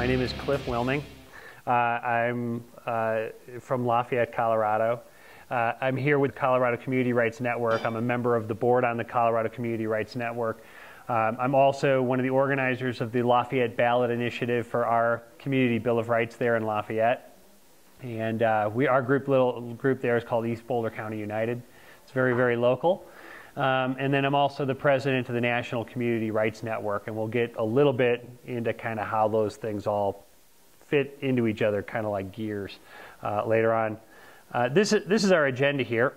My name is Willmeng. I'm from Lafayette, Colorado. I'm here with Colorado Community Rights Network. I'm a member of the board on the Colorado Community Rights Network. I'm also one of the organizers of the Lafayette ballot initiative for our community Bill of Rights there in Lafayette. And our little group there is called East Boulder County United. It's very, very local. And then I'm also the president of the National Community Rights Network, and we'll get a little bit into kind of how those things all fit into each other, kind of like gears, later on. This is our agenda here,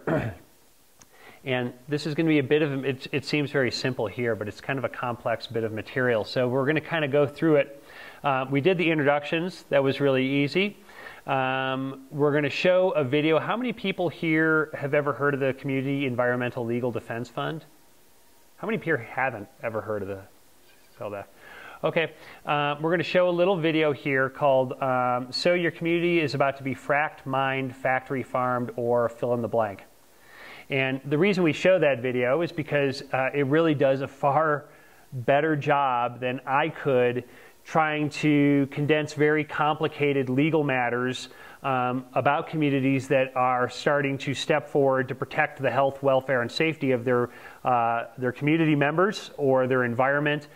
and this is going to be a bit of, it seems very simple here, but it's kind of a complex bit of material. So we're going to kind of go through it. We did the introductions. That was really easy. We're going to show a video. How many people here have ever heard of the Community Environmental Legal Defense Fund? How many here haven't ever heard of the CELDEF? Okay, we're going to show a little video here called So Your Community is About to Be Fracked, Mined, Factory Farmed, or Fill in the Blank. And the reason we show that video is because it really does a far better job than I could trying to condense very complicated legal matters about communities that are starting to step forward to protect the health, welfare, and safety of their community members or their environment.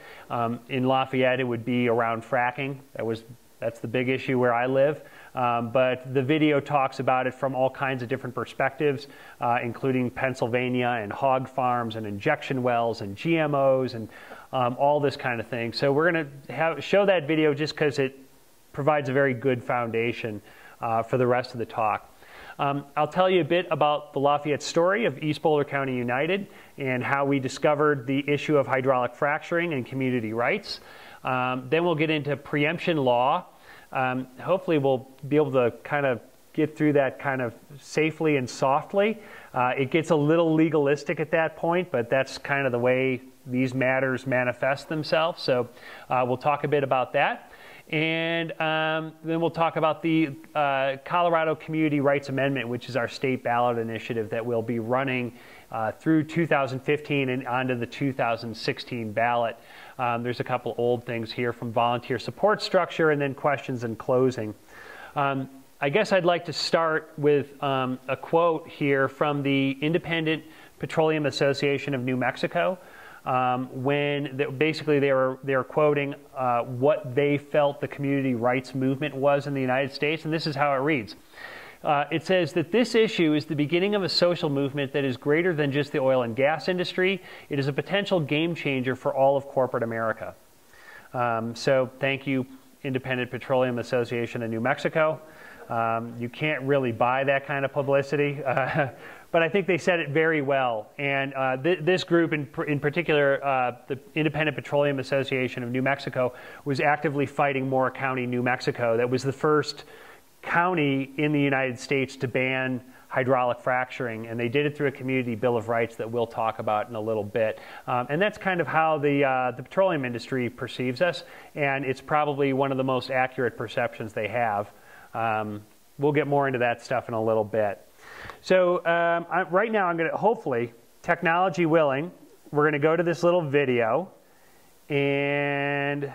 In Lafayette, it would be around fracking. That's the big issue where I live. But the video talks about it from all kinds of different perspectives, including Pennsylvania and hog farms and injection wells and GMOs and all this kind of thing. So we're going to show that video just because it provides a very good foundation for the rest of the talk. I'll tell you a bit about the Lafayette story of East Boulder County United and how we discovered the issue of hydraulic fracturing and community rights. Then we'll get into preemption law. Hopefully we'll be able to kind of get through that kind of safely and softly. It gets a little legalistic at that point, but that's kind of the way these matters manifest themselves. So we'll talk a bit about that. And then we'll talk about the Colorado Community Rights Amendment, which is our state ballot initiative that will be running through 2015 and onto the 2016 ballot. There's a couple old things here from volunteer support structure and then questions and closing. I guess I'd like to start with a quote here from the Independent Petroleum Association of New Mexico. Basically they were quoting what they felt the community rights movement was in the United States, and this is how it reads. It says that this issue is the beginning of a social movement that is greater than just the oil and gas industry. It is a potential game changer for all of corporate America. So thank you, Independent Petroleum Association of New Mexico. You can't really buy that kind of publicity. But I think they said it very well. And this group in particular, the Independent Petroleum Association of New Mexico, was actively fighting Moore County, New Mexico. That was the first county in the United States to ban hydraulic fracturing. And they did it through a community Bill of Rights that we'll talk about in a little bit. And that's kind of how the petroleum industry perceives us. And it's probably one of the most accurate perceptions they have. We'll get more into that stuff in a little bit. So right now I'm going to, hopefully, technology willing, we're going to go to this little video. And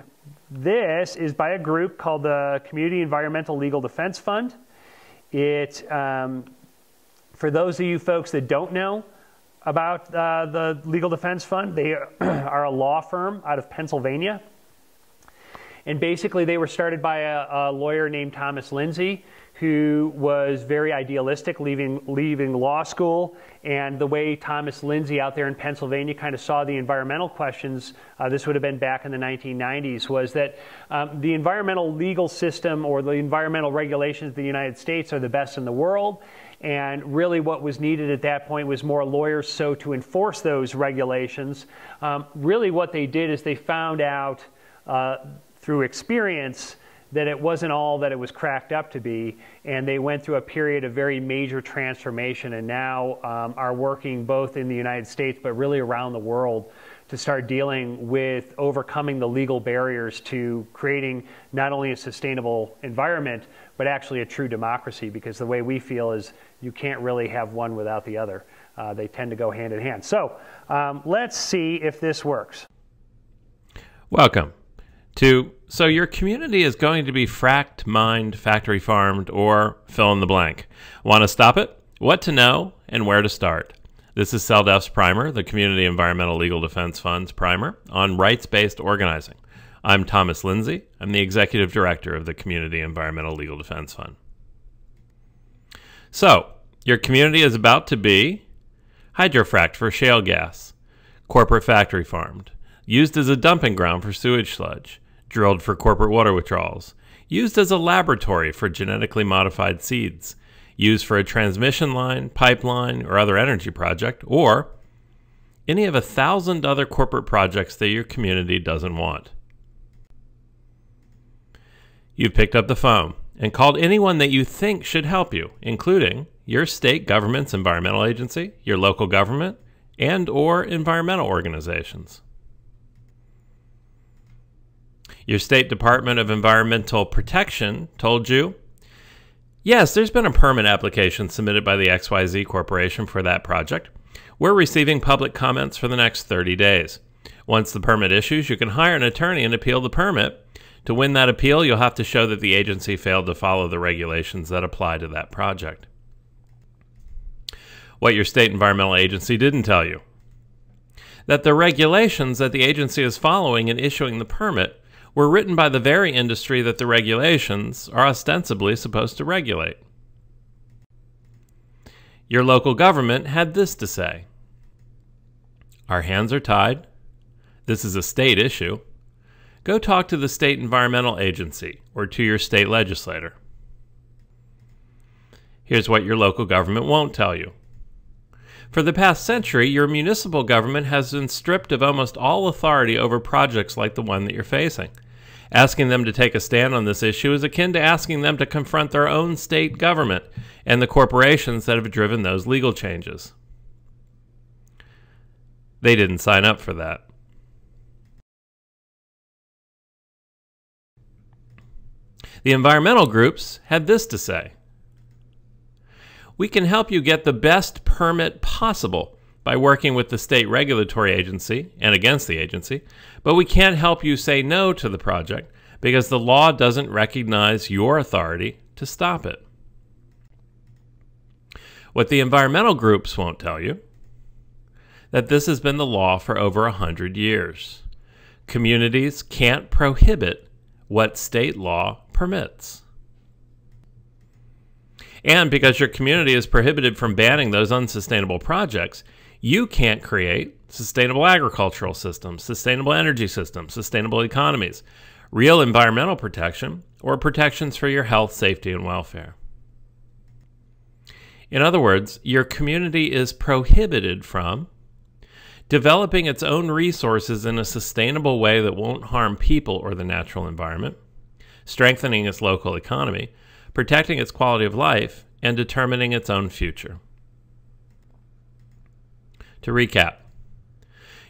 this is by a group called the Community Environmental Legal Defense Fund. It, for those of you folks that don't know about the Legal Defense Fund, they are a law firm out of Pennsylvania. And basically they were started by a lawyer named Thomas Lindsay, who was very idealistic, leaving law school. And the way Thomas Lindsay out there in Pennsylvania kind of saw the environmental questions, this would have been back in the 1990s, was that the environmental legal system or the environmental regulations of the United States are the best in the world. And really what was needed at that point was more lawyers so to enforce those regulations. Really what they did is they found out through experience that it wasn't all that it was cracked up to be, and they went through a period of very major transformation and now are working both in the United States but really around the world to start dealing with overcoming the legal barriers to creating not only a sustainable environment but actually a true democracy, because the way we feel is you can't really have one without the other. They tend to go hand in hand. So let's see if this works. Welcome to So your community is going to be fracked, mined, factory farmed, or fill in the blank. Want to stop it? What to know and where to start. This is CELDEF's primer, the Community Environmental Legal Defense Fund's primer on rights-based organizing. I'm Thomas Lindsay. I'm the Executive Director of the Community Environmental Legal Defense Fund. So, your community is about to be hydrofracked for shale gas, corporate factory farmed, used as a dumping ground for sewage sludge, drilled for corporate water withdrawals, used as a laboratory for genetically modified seeds, used for a transmission line, pipeline, or other energy project, or any of 1,000 other corporate projects that your community doesn't want. You've picked up the phone and called anyone that you think should help you, including your state government's environmental agency, your local government, and/or environmental organizations. Your State Department of Environmental Protection told you, yes, there's been a permit application submitted by the XYZ Corporation for that project. We're receiving public comments for the next 30 days. Once the permit issues, you can hire an attorney and appeal the permit. To win that appeal, you'll have to show that the agency failed to follow the regulations that apply to that project. What your state environmental agency didn't tell you: that the regulations that the agency is following in issuing the permit were written by the very industry that the regulations are ostensibly supposed to regulate. Your local government had this to say: our hands are tied. This is a state issue. Go talk to the state environmental agency or to your state legislator. Here's what your local government won't tell you. For the past century, your municipal government has been stripped of almost all authority over projects like the one that you're facing. Asking them to take a stand on this issue is akin to asking them to confront their own state government and the corporations that have driven those legal changes. They didn't sign up for that. The environmental groups had this to say: we can help you get the best permit possible by working with the state regulatory agency and against the agency, but we can't help you say no to the project because the law doesn't recognize your authority to stop it. What the environmental groups won't tell you: that this has been the law for over 100 years. Communities can't prohibit what state law permits. And because your community is prohibited from banning those unsustainable projects, you can't create sustainable agricultural systems, sustainable energy systems, sustainable economies, real environmental protection, or protections for your health, safety, and welfare. In other words, your community is prohibited from developing its own resources in a sustainable way that won't harm people or the natural environment, strengthening its local economy, protecting its quality of life, and determining its own future. To recap,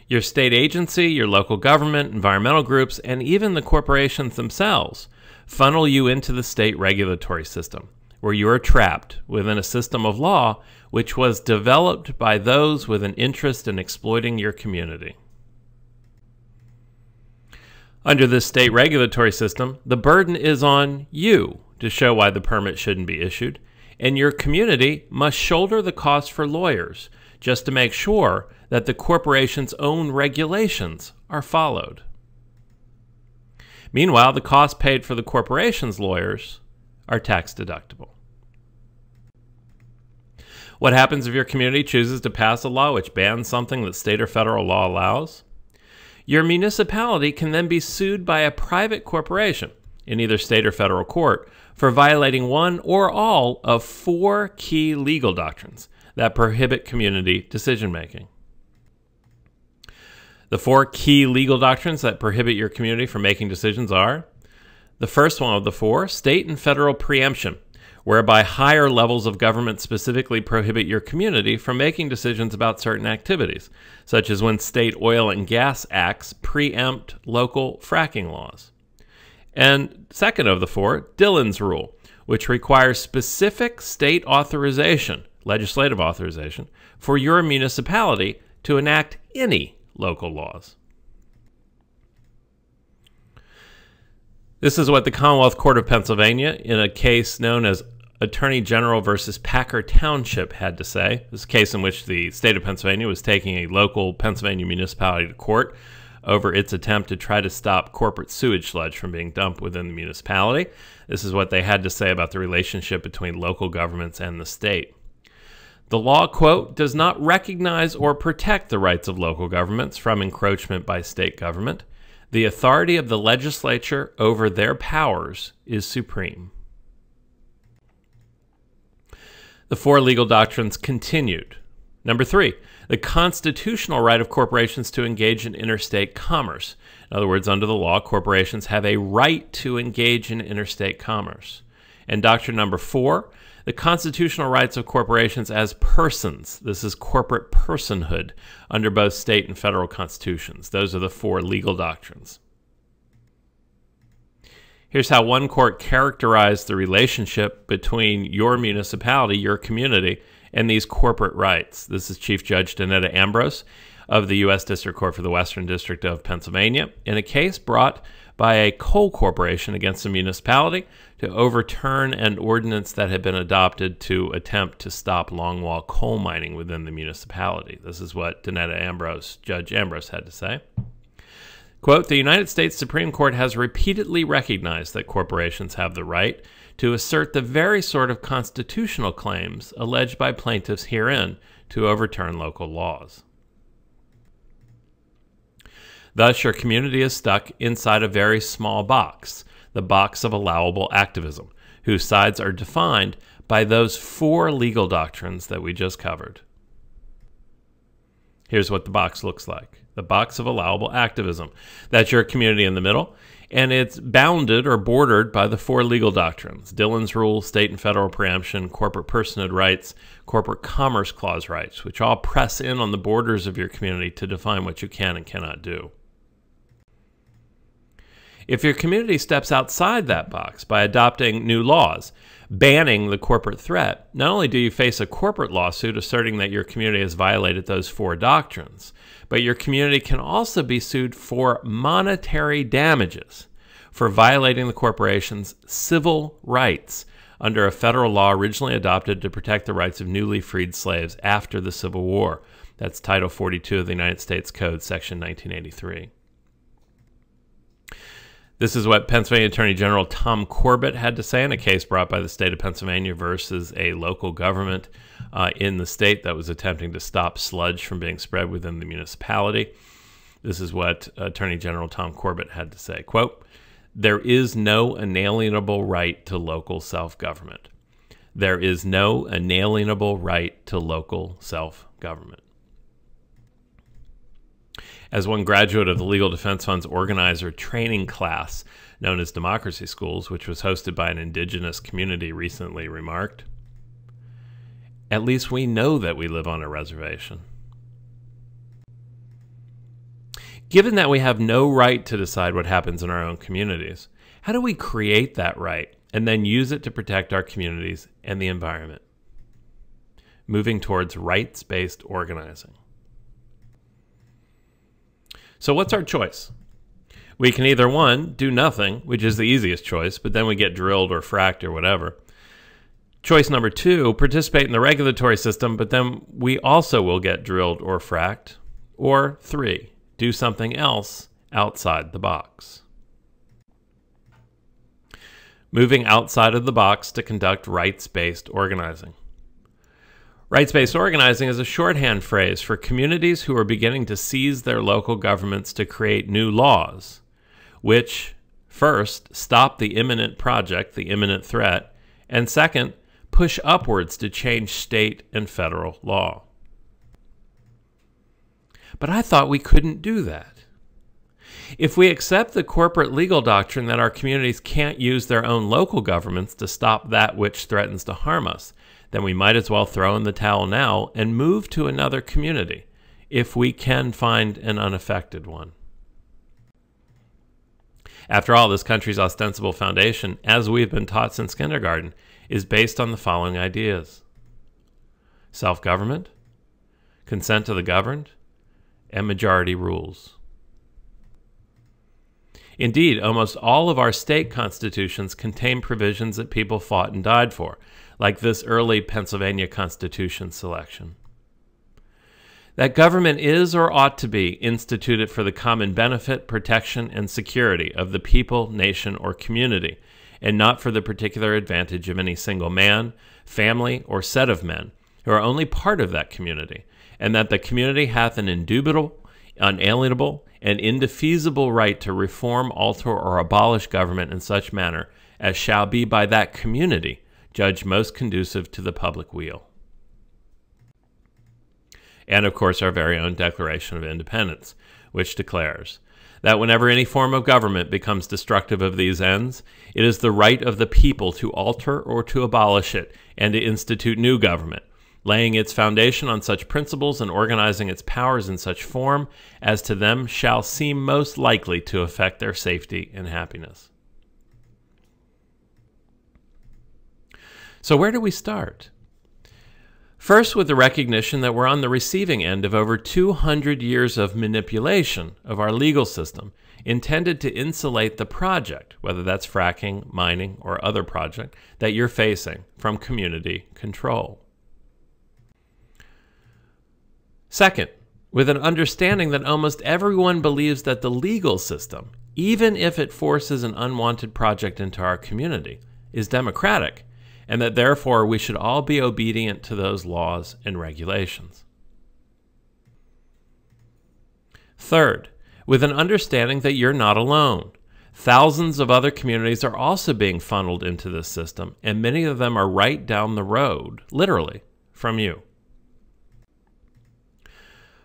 your state agency, your local government, environmental groups, and even the corporations themselves funnel you into the state regulatory system, where you are trapped within a system of law which was developed by those with an interest in exploiting your community. Under this state regulatory system, the burden is on you to show why the permit shouldn't be issued, and your community must shoulder the cost for lawyers just to make sure that the corporation's own regulations are followed. Meanwhile, the costs paid for the corporation's lawyers are tax deductible. What happens if your community chooses to pass a law which bans something that state or federal law allows? Your municipality can then be sued by a private corporation in either state or federal court for violating one or all of 4 key legal doctrines that prohibit community decision-making. The 4 key legal doctrines that prohibit your community from making decisions are: the first one of the 4, state and federal preemption, whereby higher levels of government specifically prohibit your community from making decisions about certain activities, such as when state oil and gas acts preempt local fracking laws. And second of the 4, Dillon's rule, which requires specific state authorization, legislative authorization, for your municipality to enact any local laws. This is what the Commonwealth Court of Pennsylvania, in a case known as Attorney General versus Packer Township, had to say. This is a case in which the state of Pennsylvania was taking a local Pennsylvania municipality to court over its attempt to try to stop corporate sewage sludge from being dumped within the municipality. This is what they had to say about the relationship between local governments and the state. The law, quote, does not recognize or protect the rights of local governments from encroachment by state government. The authority of the legislature over their powers is supreme. The four legal doctrines continued. Number 3, the constitutional right of corporations to engage in interstate commerce. In other words, under the law, corporations have a right to engage in interstate commerce. And doctrine number 4, the constitutional rights of corporations as persons. This is corporate personhood under both state and federal constitutions. Those are the four legal doctrines. Here's how one court characterized the relationship between your municipality, your community, and these corporate rights. This is Chief Judge Danetta Ambrose of the U.S. District Court for the Western District of Pennsylvania in a case brought by a coal corporation against a municipality to overturn an ordinance that had been adopted to attempt to stop longwall coal mining within the municipality. This is what Judge Ambrose had to say. Quote, the United States Supreme Court has repeatedly recognized that corporations have the right to assert the very sort of constitutional claims alleged by plaintiffs herein to overturn local laws. Thus, your community is stuck inside a very small box, the box of allowable activism, whose sides are defined by those four legal doctrines that we just covered. Here's what the box looks like. The box of allowable activism. That's your community in the middle, and it's bounded or bordered by the four legal doctrines: Dillon's Rule, state and federal preemption, corporate personhood rights, corporate commerce clause rights, which all press in on the borders of your community to define what you can and cannot do. If your community steps outside that box by adopting new laws, banning the corporate threat, not only do you face a corporate lawsuit asserting that your community has violated those four doctrines, but your community can also be sued for monetary damages for violating the corporation's civil rights under a federal law originally adopted to protect the rights of newly freed slaves after the Civil War. That's Title 42 of the United States Code, Section 1983. This is what Pennsylvania Attorney General Tom Corbett had to say in a case brought by the state of Pennsylvania versus a local government in the state that was attempting to stop sludge from being spread within the municipality. This is what Attorney General Tom Corbett had to say. Quote, there is no inalienable right to local self-government. There is no inalienable right to local self-government. As one graduate of the Legal Defense Fund's organizer training class, known as Democracy Schools, which was hosted by an indigenous community, recently remarked, at least we know that we live on a reservation. Given that we have no right to decide what happens in our own communities, how do we create that right and then use it to protect our communities and the environment? Moving towards rights-based organizing. So what's our choice? We can either, one, do nothing, which is the easiest choice, but then we get drilled or fracked or whatever. Choice number 2, participate in the regulatory system, but then we also will get drilled or fracked. Or 3, do something else outside the box. Moving outside of the box to conduct rights-based organizing. Rights-based organizing is a shorthand phrase for communities who are beginning to seize their local governments to create new laws, which, first, stop the imminent project, the imminent threat, and second, push upwards to change state and federal law. But I thought we couldn't do that. If we accept the corporate legal doctrine that our communities can't use their own local governments to stop that which threatens to harm us, then we might as well throw in the towel now and move to another community, if we can find an unaffected one. After all, this country's ostensible foundation, as we've been taught since kindergarten, is based on the following ideas: self-government, consent to the governed, and majority rules. Indeed, almost all of our state constitutions contain provisions that people fought and died for, like this early Pennsylvania Constitution selection. That government is or ought to be instituted for the common benefit, protection, and security of the people, nation, or community, and not for the particular advantage of any single man, family, or set of men, who are only part of that community, and that the community hath an indubitable, unalienable, and indefeasible right to reform, alter, or abolish government in such manner as shall be by that community judged most conducive to the public weal. And, of course, our very own Declaration of Independence, which declares that whenever any form of government becomes destructive of these ends, it is the right of the people to alter or to abolish it and to institute new government, laying its foundation on such principles and organizing its powers in such form as to them shall seem most likely to affect their safety and happiness. So where do we start? First, with the recognition that we're on the receiving end of over 200 years of manipulation of our legal system intended to insulate the project, whether that's fracking, mining, or other project, that you're facing from community control. Second, with an understanding that almost everyone believes that the legal system, even if it forces an unwanted project into our community, is democratic, and that therefore we should all be obedient to those laws and regulations. Third, with an understanding that you're not alone. Thousands of other communities are also being funneled into this system, and many of them are right down the road, literally, from you.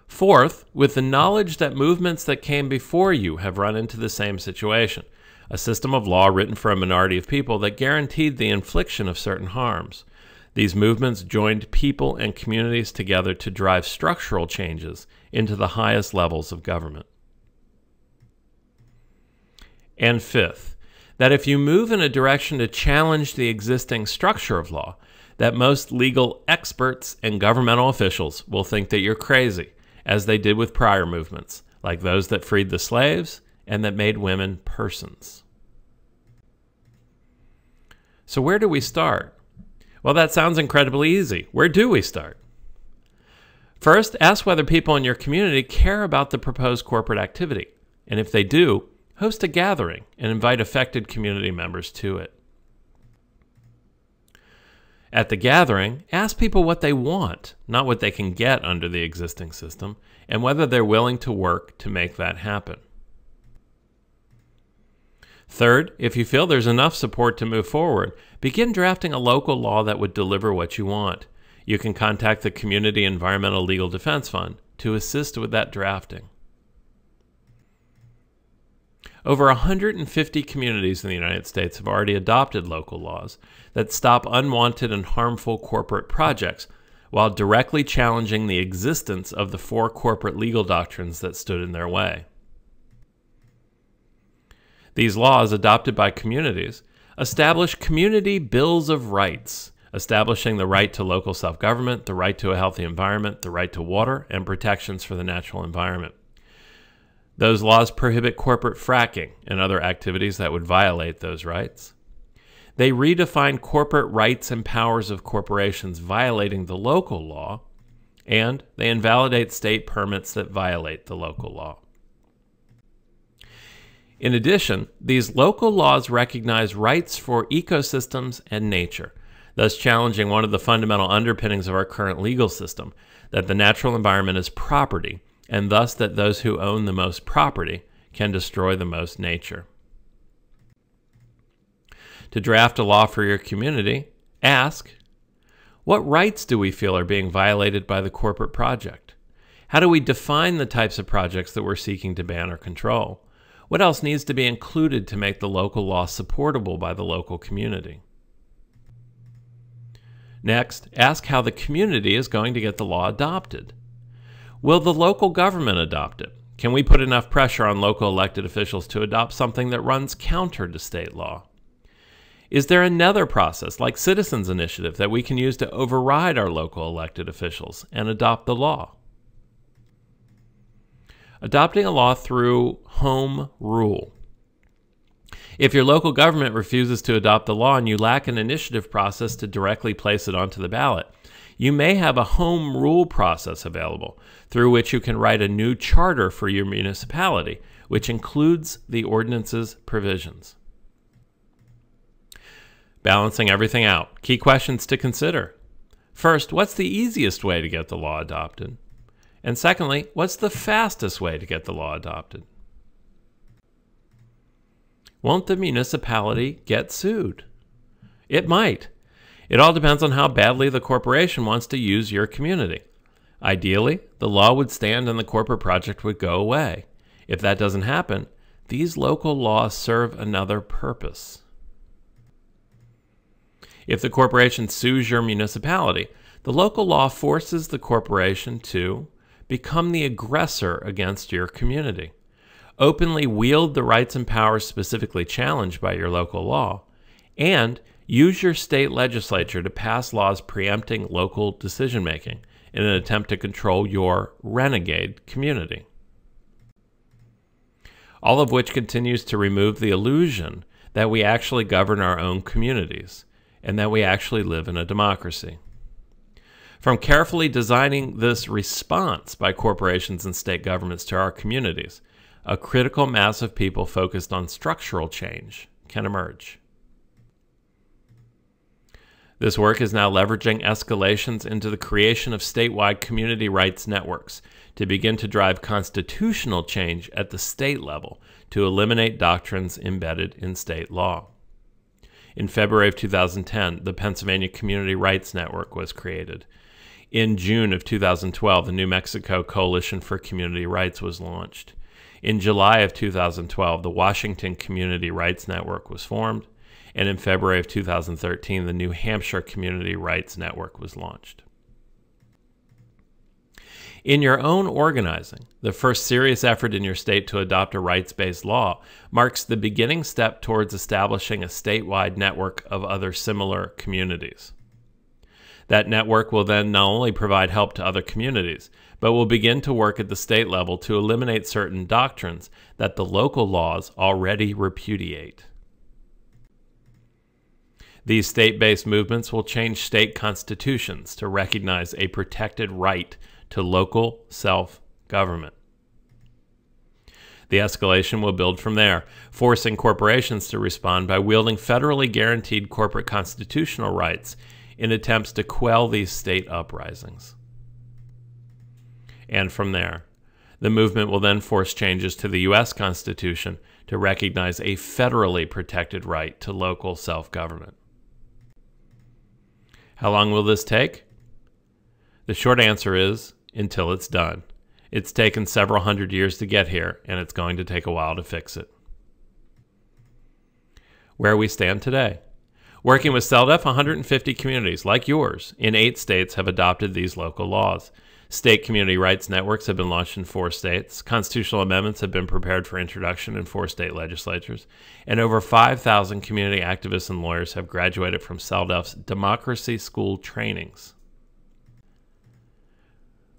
Fourth, with the knowledge that movements that came before you have run into the same situation, a system of law written for a minority of people that guaranteed the infliction of certain harms. These movements joined people and communities together to drive structural changes into the highest levels of government. And fifth, that if you move in a direction to challenge the existing structure of law, that most legal experts and governmental officials will think that you're crazy, as they did with prior movements, like those that freed the slaves and that made women persons. So where do we start? Well, that sounds incredibly easy. Where do we start? First, ask whether people in your community care about the proposed corporate activity, and if they do, host a gathering and invite affected community members to it. At the gathering, ask people what they want, not what they can get under the existing system, and whether they're willing to work to make that happen. Third, if you feel there's enough support to move forward, begin drafting a local law that would deliver what you want. You can contact the Community Environmental Legal Defense Fund to assist with that drafting. Over 150 communities in the United States have already adopted local laws that stop unwanted and harmful corporate projects while directly challenging the existence of the four corporate legal doctrines that stood in their way. These laws, adopted by communities, establish community bills of rights, establishing the right to local self-government, the right to a healthy environment, the right to water, and protections for the natural environment. Those laws prohibit corporate fracking and other activities that would violate those rights. They redefine corporate rights and powers of corporations violating the local law, and they invalidate state permits that violate the local law. In addition, these local laws recognize rights for ecosystems and nature, thus challenging one of the fundamental underpinnings of our current legal system, that the natural environment is property, and thus that those who own the most property can destroy the most nature. To draft a law for your community, ask, what rights do we feel are being violated by the corporate project? How do we define the types of projects that we're seeking to ban or control? What else needs to be included to make the local law supportable by the local community? Next, ask how the community is going to get the law adopted. Will the local government adopt it? Can we put enough pressure on local elected officials to adopt something that runs counter to state law? Is there another process, like citizens' initiative, that we can use to override our local elected officials and adopt the law? Adopting a law through home rule If your local government refuses to adopt the law and you lack an initiative process to directly place it onto the ballot, you may have a home rule process available through which you can write a new charter for your municipality, which includes the ordinance's provisions. Balancing everything out. Key questions to consider. First, what's the easiest way to get the law adopted? And secondly, what's the fastest way to get the law adopted? Won't the municipality get sued? It might. It all depends on how badly the corporation wants to use your community. Ideally, the law would stand and the corporate project would go away. If that doesn't happen, these local laws serve another purpose. If the corporation sues your municipality, the local law forces the corporation to become the aggressor against your community, openly wield the rights and powers specifically challenged by your local law, and use your state legislature to pass laws preempting local decision-making in an attempt to control your renegade community. All of which continues to remove the illusion that we actually govern our own communities and that we actually live in a democracy. From carefully designing this response by corporations and state governments to our communities, a critical mass of people focused on structural change can emerge. This work is now leveraging escalations into the creation of statewide community rights networks to begin to drive constitutional change at the state level to eliminate doctrines embedded in state law. In February of 2010, the Pennsylvania Community Rights Network was created. In June of 2012, the New Mexico Coalition for Community Rights was launched. In July of 2012, the Washington Community Rights Network was formed. And in February of 2013, the New Hampshire Community Rights Network was launched. In your own organizing, the first serious effort in your state to adopt a rights-based law marks the beginning step towards establishing a statewide network of other similar communities. That network will then not only provide help to other communities, but will begin to work at the state level to eliminate certain doctrines that the local laws already repudiate. These state-based movements will change state constitutions to recognize a protected right to local self-government. The escalation will build from there, forcing corporations to respond by wielding federally guaranteed corporate constitutional rights in attempts to quell these state uprisings. And from there, the movement will then force changes to the U.S. Constitution to recognize a federally protected right to local self-government. How long will this take? The short answer is, until it's done. It's taken several hundred years to get here, and it's going to take a while to fix it. Where we stand today. Working with CELDF, 150 communities like yours in 8 states have adopted these local laws. State community rights networks have been launched in 4 states. Constitutional amendments have been prepared for introduction in 4 state legislatures. And over 5,000 community activists and lawyers have graduated from CELDF's Democracy School trainings.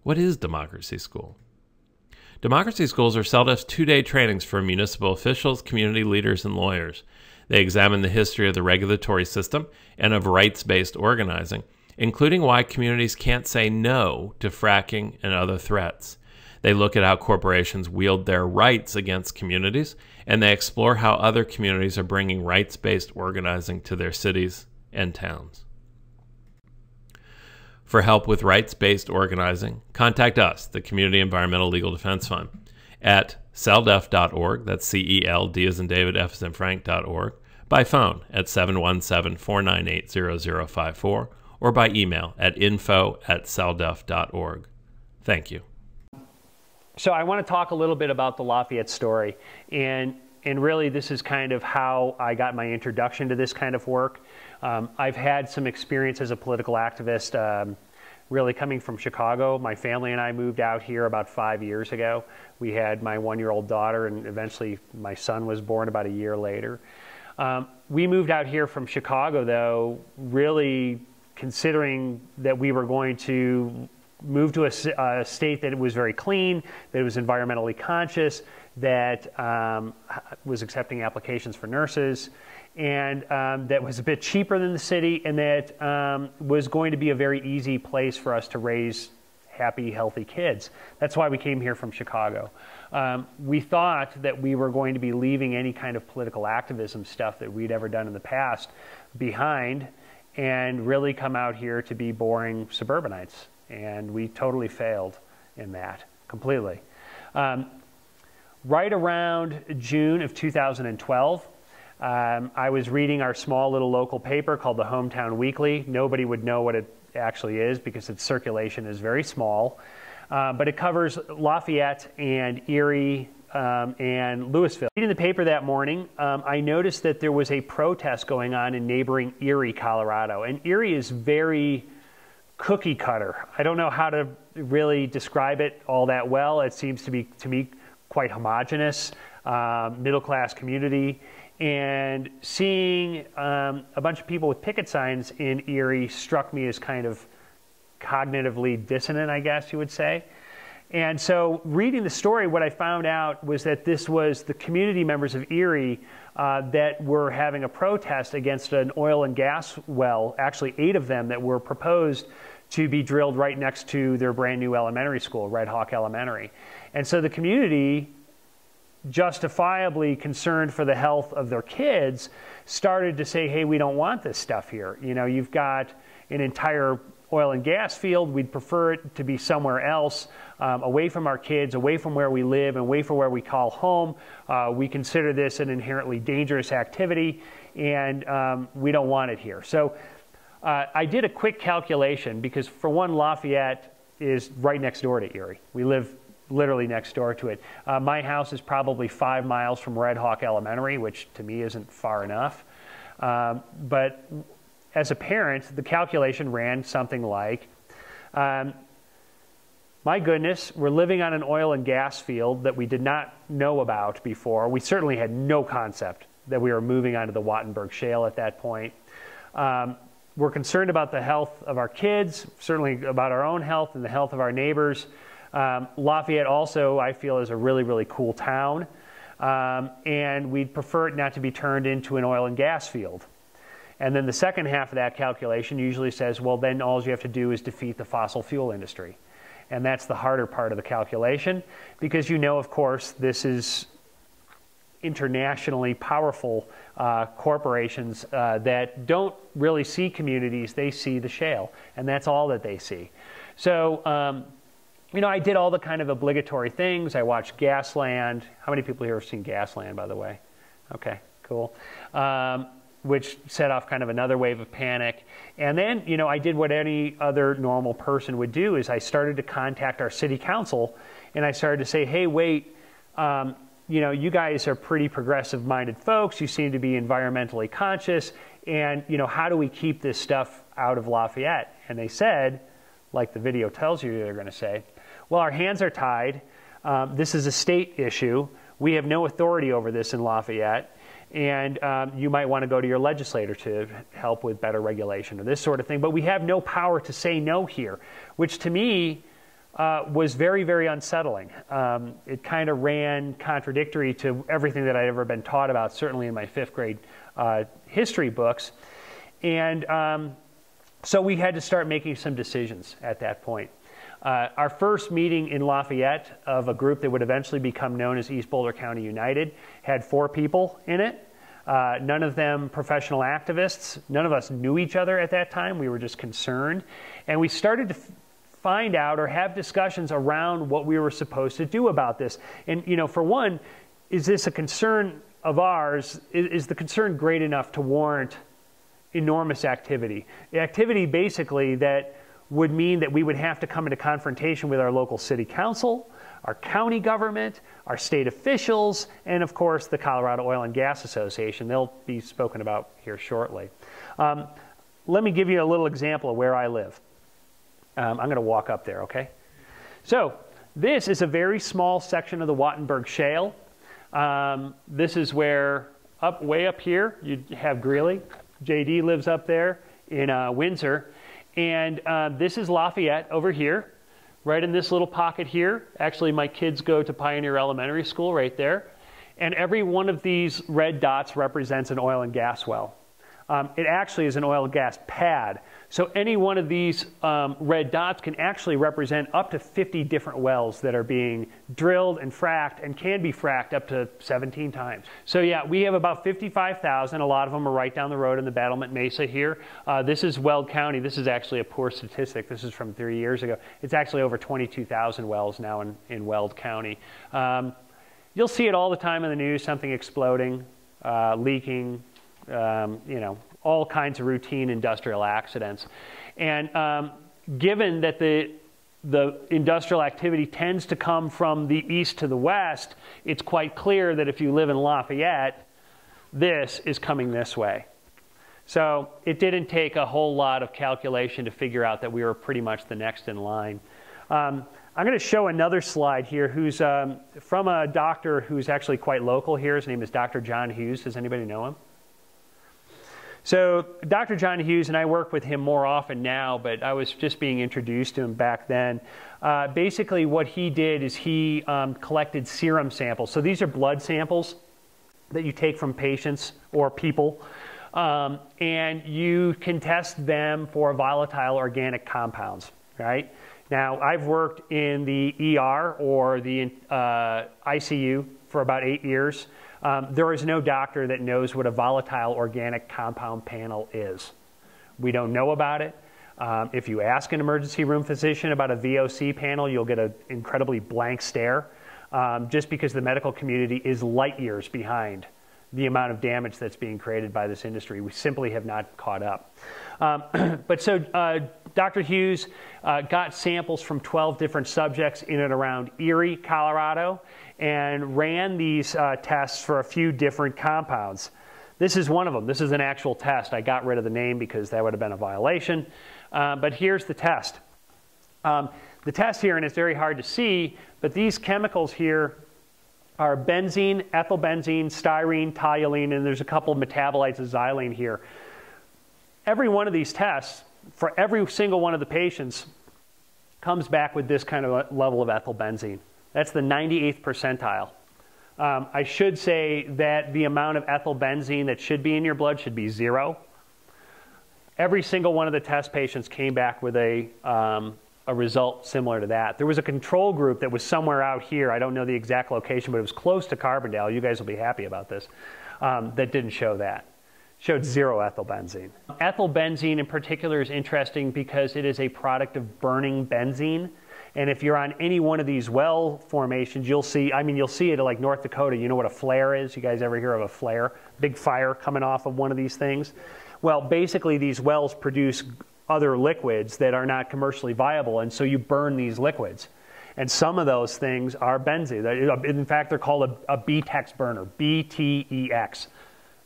What is Democracy School? Democracy schools are CELDF's 2-day trainings for municipal officials, community leaders, and lawyers. They examine the history of the regulatory system and of rights-based organizing, including why communities can't say no to fracking and other threats. They look at how corporations wield their rights against communities, and they explore how other communities are bringing rights-based organizing to their cities and towns. For help with rights-based organizing, contact us, the Community Environmental Legal Defense Fund, at celdef.org, that's C-E-L-D as in David, F as in Frank.org, by phone at 717-498-0054, or by email at info@celdef.org. Thank you. So I want to talk a little bit about the Lafayette story, and really this is kind of how I got my introduction to this kind of work. I've had some experience as a political activist, really coming from Chicago. My family and I moved out here about 5 years ago. We had my 1-year-old daughter, and eventually my son was born about a year later. We moved out here from Chicago, though, really considering that we were going to move to a state that was very clean, that was environmentally conscious, that was accepting applications for nurses, and that was a bit cheaper than the city, and that was going to be a very easy place for us to raise happy, healthy kids. That's why we came here from Chicago. We thought that we were going to be leaving any kind of political activism stuff that we'd ever done in the past behind and really come out here to be boring suburbanites. And we totally failed in that, completely. Right around June of 2012, I was reading our small little local paper called the Hometown Weekly. Nobody would know what it actually is because its circulation is very small, but it covers Lafayette and Erie and Louisville. Reading the paper that morning, I noticed that there was a protest going on in neighboring Erie, Colorado. And Erie is very cookie cutter. I don't know how to really describe it all that well. It seems to be, to me, quite homogenous, middle-class community. And seeing a bunch of people with picket signs in Erie struck me as kind of cognitively dissonant, I guess you would say. And so reading the story, what I found out was that this was the community members of Erie that were having a protest against an oil and gas well, actually 8 of them that were proposed to be drilled right next to their brand new elementary school, Red Hawk Elementary. And so the community, justifiably concerned for the health of their kids, started to say, hey, we don't want this stuff here. You know, you've got an entire oil and gas field. We'd prefer it to be somewhere else, away from our kids, away from where we live, and away from where we call home. We consider this an inherently dangerous activity, and we don't want it here. So I did a quick calculation because, for one, Lafayette is right next door to Erie. We live literally next door to it. My house is probably 5 miles from Red Hawk Elementary, which to me isn't far enough. But as a parent, the calculation ran something like, my goodness, we're living on an oil and gas field that we did not know about before. We certainly had no concept that we were moving onto the Wattenberg Shale at that point. We're concerned about the health of our kids, certainly about our own health and the health of our neighbors. Lafayette also, I feel, is a really, really cool town, and we'd prefer it not to be turned into an oil and gas field. And then the second half of that calculation usually says, well, then all you have to do is defeat the fossil fuel industry. And that's the harder part of the calculation, because you know, of course, this is internationally powerful corporations that don't really see communities, they see the shale, and that's all that they see. So, you know, I did all the kind of obligatory things. I watched Gasland. How many people here have seen Gasland, by the way? Okay, cool. Which set off kind of another wave of panic. And then, you know, I did what any other normal person would do, is I started to contact our city council, and I started to say, hey, wait, you know, you guys are pretty progressive-minded folks. You seem to be environmentally conscious, and, you know, how do we keep this stuff out of Lafayette? And they said, like the video tells you they're going to say, well, our hands are tied. This is a state issue. We have no authority over this in Lafayette. And you might want to go to your legislator to help with better regulation or this sort of thing. But we have no power to say no here, which to me was very, very unsettling. It kind of ran contradictory to everything that I'd ever been taught about, certainly in my 5th grade history books. And so we had to start making some decisions at that point. Our first meeting in Lafayette of a group that would eventually become known as East Boulder County United had 4 people in it. None of them professional activists. None of us knew each other at that time. We were just concerned. And we started to find out or have discussions around what we were supposed to do about this. And, you know, for one, is this a concern of ours? Is the concern great enough to warrant enormous activity? Activity basically that would mean that we would have to come into confrontation with our local city council, our county government, our state officials, and of course the Colorado Oil and Gas Association. They'll be spoken about here shortly. Let me give you a little example of where I live. I'm going to walk up there, okay? So this is a very small section of the Wattenberg Shale. This is where, way up here, you have Greeley. JD lives up there in Windsor. And this is Lafayette over here. right in this little pocket here. Actually, my kids go to Pioneer Elementary School right there. And every one of these red dots represents an oil and gas well. It actually is an oil and gas pad. So any one of these red dots can actually represent up to 50 different wells that are being drilled and fracked and can be fracked up to 17 times. So yeah, we have about 55,000. A lot of them are right down the road in the Battlement Mesa here. This is Weld County. This is actually a poor statistic. This is from 3 years ago. It's actually over 22,000 wells now in Weld County. You'll see it all the time in the news, something exploding, leaking, you know, all kinds of routine industrial accidents. And given that the industrial activity tends to come from the east to the west, it's quite clear that if you live in Lafayette, this is coming this way. So it didn't take a whole lot of calculation to figure out that we were pretty much the next in line. I'm going to show another slide here who's from a doctor who's actually quite local here. His name is Dr. John Hughes. Does anybody know him? So Dr. John Hughes, and I work with him more often now, but I was just being introduced to him back then. Basically what he did is he collected serum samples. So these are blood samples that you take from patients or people, and you can test them for volatile organic compounds, right? Now, I've worked in the ER or the ICU for about 8 years. There is no doctor that knows what a volatile organic compound panel is. We don't know about it. If you ask an emergency room physician about a VOC panel, you'll get an incredibly blank stare, just because the medical community is light years behind the amount of damage that's being created by this industry. We simply have not caught up. But so Dr. Hughes got samples from 12 different subjects in and around Erie, Colorado, and ran these tests for a few different compounds. This is one of them. This is an actual test. I got rid of the name because that would have been a violation. But here's the test. The test here, and it's very hard to see, but these chemicals here are benzene, ethylbenzene, styrene, toluene, and there's a couple of metabolites of xylene here. Every one of these tests, for every single one of the patients, comes back with this kind of a level of ethylbenzene. That's the 98th percentile. I should say that the amount of ethylbenzene that should be in your blood should be 0. Every single one of the test patients came back with a result similar to that. There was a control group that was somewhere out here. I don't know the exact location, but it was close to Carbondale. You guys will be happy about this. That didn't show that. Showed 0 ethylbenzene. Ethylbenzene in particular is interesting because it is a product of burning benzene. And if you're on any one of these well formations, you'll see, I mean, you'll see it like North Dakota. You know what a flare is? You guys ever hear of a flare? Big fire coming off of one of these things? Well, basically these wells produce other liquids that are not commercially viable, and so you burn these liquids. And some of those things are benzene. In fact, they're called a BTEX burner, BTEX.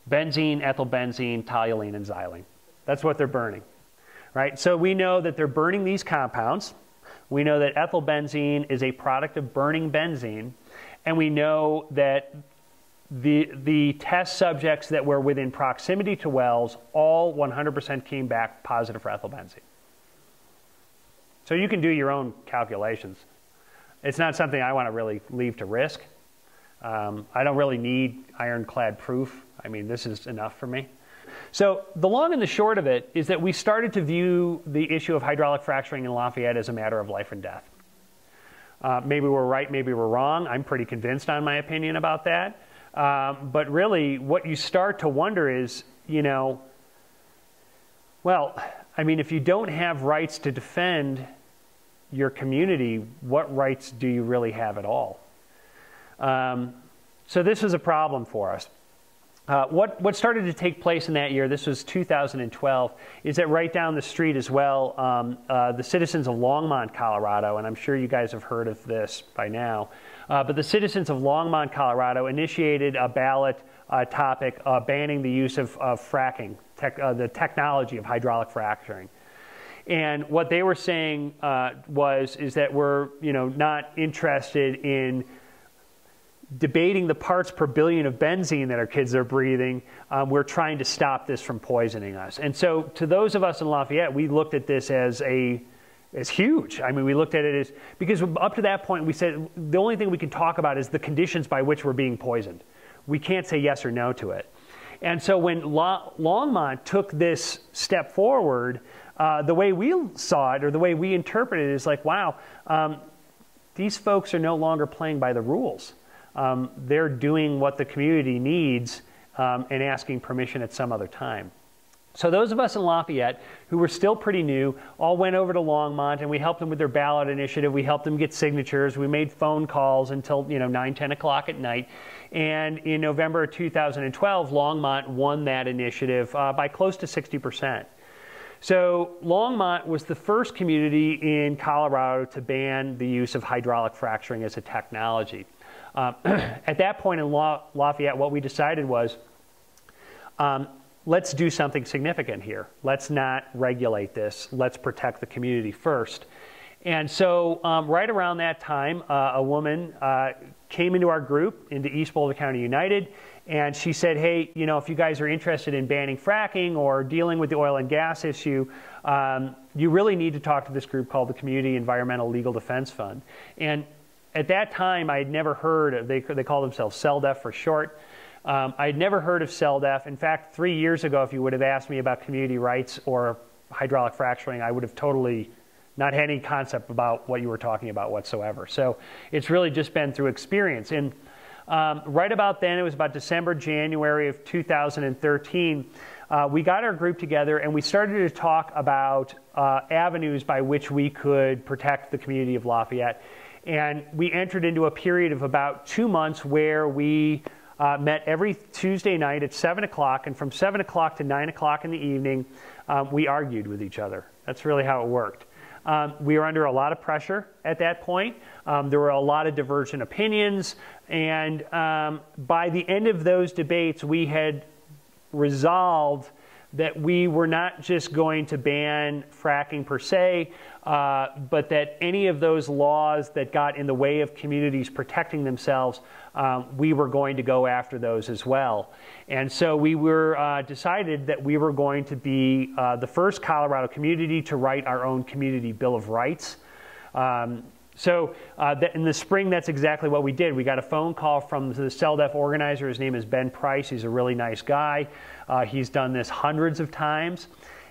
Benzene, ethylbenzene, toluene, and xylene. That's what they're burning, right? So we know that they're burning these compounds. We know that ethylbenzene is a product of burning benzene, and we know that the test subjects that were within proximity to wells, all 100% came back positive for ethylbenzene. So you can do your own calculations. It's not something I want to really leave to risk. I don't really need ironclad proof. I mean, this is enough for me. So the long and the short of it is that we started to view the issue of hydraulic fracturing in Lafayette as a matter of life and death. Maybe we're right, maybe we're wrong. I'm pretty convinced on my opinion about that. But really, what you start to wonder is, you know, well, I mean, if you don't have rights to defend your community, what rights do you really have at all? So this is a problem for us. What started to take place in that year, this was 2012, is that right down the street as well, the citizens of Longmont, Colorado, and I'm sure you guys have heard of this by now, but the citizens of Longmont, Colorado initiated a ballot topic banning the use of fracking, the technology of hydraulic fracturing. And what they were saying is that we're not interested in debating the parts per billion of benzene that our kids are breathing. We're trying to stop this from poisoning us. And so to those of us in Lafayette, we looked at this as a as huge. I mean, we looked at it as, because up to that point we said the only thing we can talk about is the conditions by which we're being poisoned. We can't say yes or no to it. And so when Longmont took this step forward, the way we saw it, or the way we interpreted it, is like, wow, these folks are no longer playing by the rules. They're doing what the community needs and asking permission at some other time. So those of us in Lafayette who were still pretty new all went over to Longmont, and we helped them with their ballot initiative. We helped them get signatures. We made phone calls until 9, 10 o'clock at night. And in November of 2012, Longmont won that initiative by close to 60%. So Longmont was the first community in Colorado to ban the use of hydraulic fracturing as a technology. At that point in Lafayette, what we decided was, let's do something significant here. Let's not regulate this. Let's protect the community first. And so right around that time, a woman came into our group, into East Boulder County United, and she said, hey, if you guys are interested in banning fracking or dealing with the oil and gas issue, you really need to talk to this group called the Community Environmental Legal Defense Fund. And at that time, I had never heard of, they call themselves CELDEF for short. I had never heard of CELDEF. In fact, 3 years ago, if you would have asked me about community rights or hydraulic fracturing, I would have totally not had any concept about what you were talking about whatsoever. So it's really just been through experience. And right about then, it was about December, January of 2013, we got our group together and we started to talk about avenues by which we could protect the community of Lafayette. And we entered into a period of about 2 months where we met every Tuesday night at 7 o'clock, and from 7 o'clock to 9 o'clock in the evening, we argued with each other. That's really how it worked. We were under a lot of pressure at that point. There were a lot of divergent opinions, and by the end of those debates, we had resolved that we were not just going to ban fracking per se, but that any of those laws that got in the way of communities protecting themselves, we were going to go after those as well. And so we were decided that we were going to be the first Colorado community to write our own community Bill of Rights. So in the spring, that's exactly what we did. We got a phone call from the CELDEF organizer. His name is Ben Price. He's a really nice guy. He's done this hundreds of times.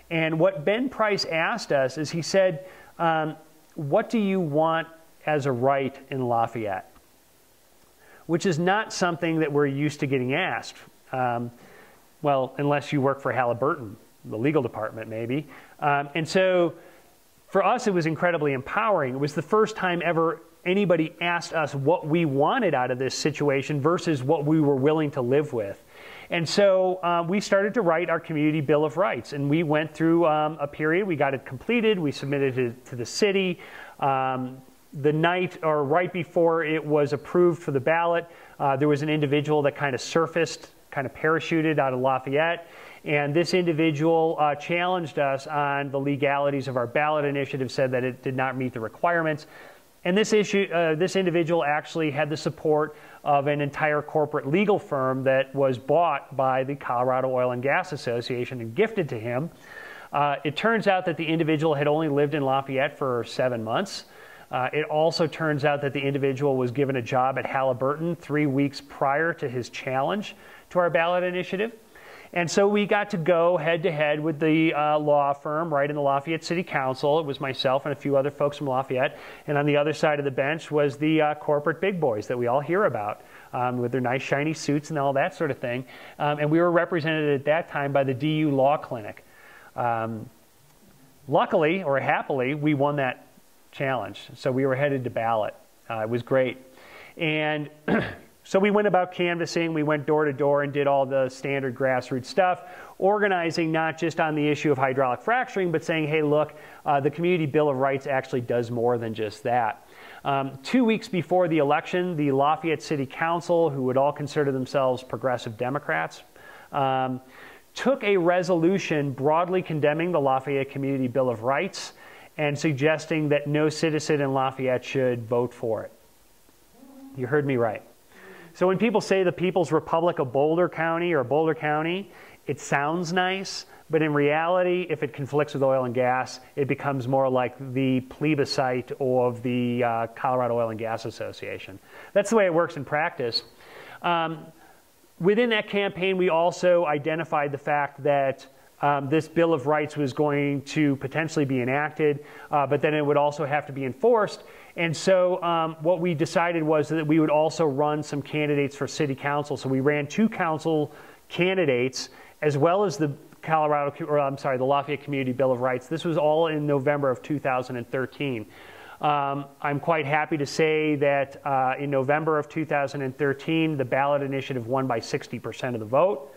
And what Ben Price asked us is, he said, what do you want as a right in Lafayette? Which is not something that we're used to getting asked. Well, unless you work for Halliburton, the legal department maybe. And so for us, it was incredibly empowering. It was the first time ever anybody asked us what we wanted out of this situation versus what we were willing to live with. And so we started to write our community Bill of Rights, and we went through a period. We got it completed. We submitted it to the city. The night or right before it was approved for the ballot, there was an individual that kind of surfaced, kind of parachuted out of Lafayette. And this individual challenged us on the legalities of our ballot initiative, said that it did not meet the requirements. And this individual actually had the support of an entire corporate legal firm that was bought by the Colorado Oil and Gas Association and gifted to him. It turns out that the individual had only lived in Lafayette for 7 months. It also turns out that the individual was given a job at Halliburton 3 weeks prior to his challenge to our ballot initiative. And so we got to go head-to-head with the law firm right in the Lafayette City Council. It was myself and a few other folks from Lafayette. And on the other side of the bench was the corporate big boys that we all hear about with their nice shiny suits and all that sort of thing. And we were represented at that time by the DU Law Clinic. Luckily, or happily, we won that challenge. So we were headed to ballot. It was great. And so we went about canvassing, we went door to door and did all the standard grassroots stuff, organizing not just on the issue of hydraulic fracturing, but saying, hey, look, the Community Bill of Rights actually does more than just that. 2 weeks before the election, the Lafayette City Council, who would all consider themselves progressive Democrats, took a resolution broadly condemning the Lafayette Community Bill of Rights and suggesting that no citizen in Lafayette should vote for it. You heard me right. So when people say the People's Republic of Boulder County or Boulder County, it sounds nice, but in reality, if it conflicts with oil and gas, it becomes more like the plebiscite of the Colorado Oil and Gas Association. That's the way it works in practice. Within that campaign, we also identified the fact that this Bill of Rights was going to potentially be enacted, but then it would also have to be enforced. And so what we decided was that we would also run some candidates for city council. So we ran 2 council candidates, as well as the the Lafayette Community Bill of Rights. This was all in November of 2013. I'm quite happy to say that in November of 2013, the ballot initiative won by 60% of the vote.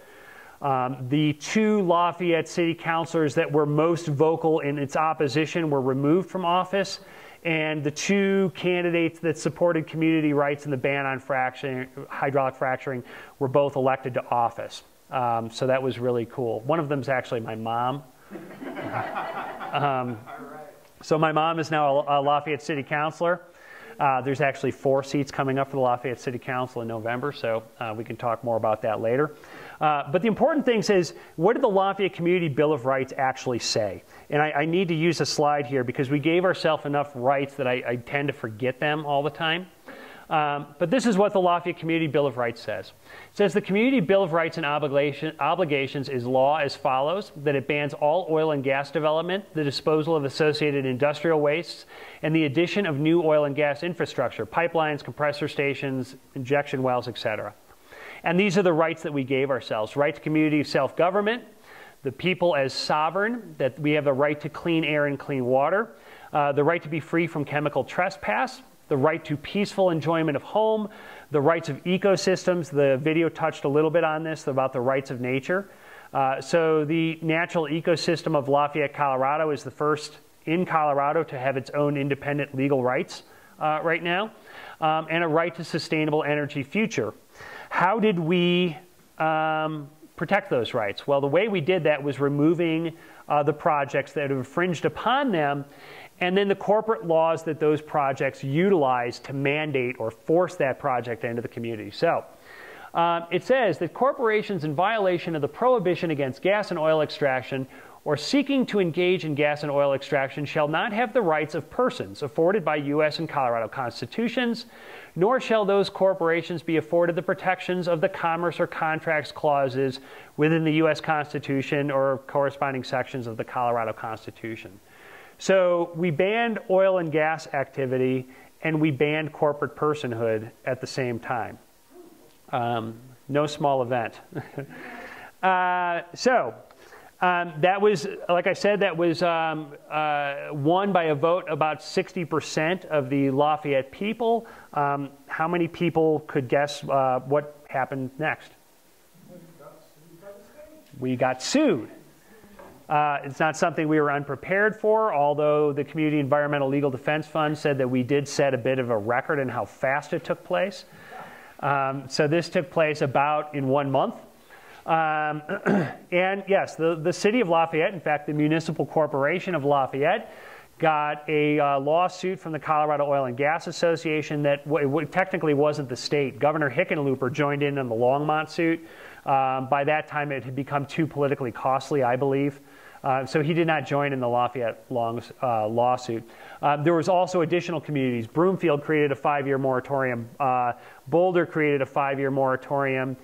The 2 Lafayette city councilors that were most vocal in its opposition were removed from office, and the 2 candidates that supported community rights and the ban on hydraulic fracturing were both elected to office. So that was really cool. One of them is actually my mom. So my mom is now a Lafayette City Councilor. There's actually 4 seats coming up for the Lafayette City Council in November, so we can talk more about that later. But the important thing is, what did the Lafayette Community Bill of Rights actually say? And I need to use a slide here because we gave ourselves enough rights that I tend to forget them all the time. But this is what the Lafayette Community Bill of Rights says. It says the Community Bill of Rights and Obligations is law as follows, that it bans all oil and gas development, the disposal of associated industrial wastes, and the addition of new oil and gas infrastructure, pipelines, compressor stations, injection wells, etc. And these are the rights that we gave ourselves. Right to community self-government, the people as sovereign, that we have the right to clean air and clean water, the right to be free from chemical trespass, the right to peaceful enjoyment of home, the rights of ecosystems. The video touched a little bit on this, about the rights of nature. So the natural ecosystem of Lafayette, Colorado is the first in Colorado to have its own independent legal rights right now, and a right to sustainable energy future. How did we protect those rights? Well, the way we did that was removing the projects that have infringed upon them, and then the corporate laws that those projects utilize to mandate or force that project into the community. So it says that corporations in violation of the prohibition against gas and oil extraction or seeking to engage in gas and oil extraction shall not have the rights of persons afforded by U.S. and Colorado constitutions, nor shall those corporations be afforded the protections of the Commerce or Contracts clauses within the U.S. Constitution or corresponding sections of the Colorado Constitution. So we banned oil and gas activity, and we banned corporate personhood at the same time. No small event. That was, like I said, that was won by a vote about 60% of the Lafayette people. How many people could guess what happened next? We got sued. It's not something we were unprepared for, although the Community Environmental Legal Defense Fund said that we did set a bit of a record in how fast it took place. So this took place about in 1 month. And yes, the city of Lafayette, in fact, the Municipal Corporation of Lafayette, got a lawsuit from the Colorado Oil and Gas Association that technically wasn't the state. Governor Hickenlooper joined in on the Longmont suit. By that time, it had become too politically costly, I believe. So he did not join in the Lafayette lawsuit. There was also additional communities. Broomfield created a 5-year moratorium. Boulder created a 5-year moratorium.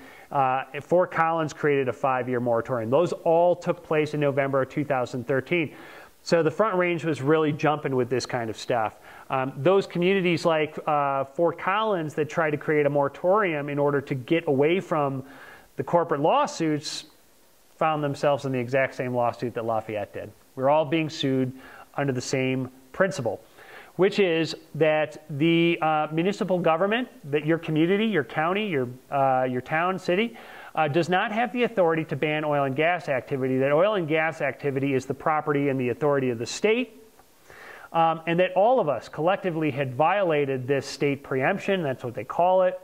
Fort Collins created a 5-year moratorium. Those all took place in November of 2013. So the Front Range was really jumping with this kind of stuff. Those communities like Fort Collins that tried to create a moratorium in order to get away from the corporate lawsuits found themselves in the exact same lawsuit that Lafayette did. We're all being sued under the same principle, which is that the municipal government, that your community, your county, your town, city, does not have the authority to ban oil and gas activity, that oil and gas activity is the property and the authority of the state, and that all of us collectively had violated this state preemption, that's what they call it.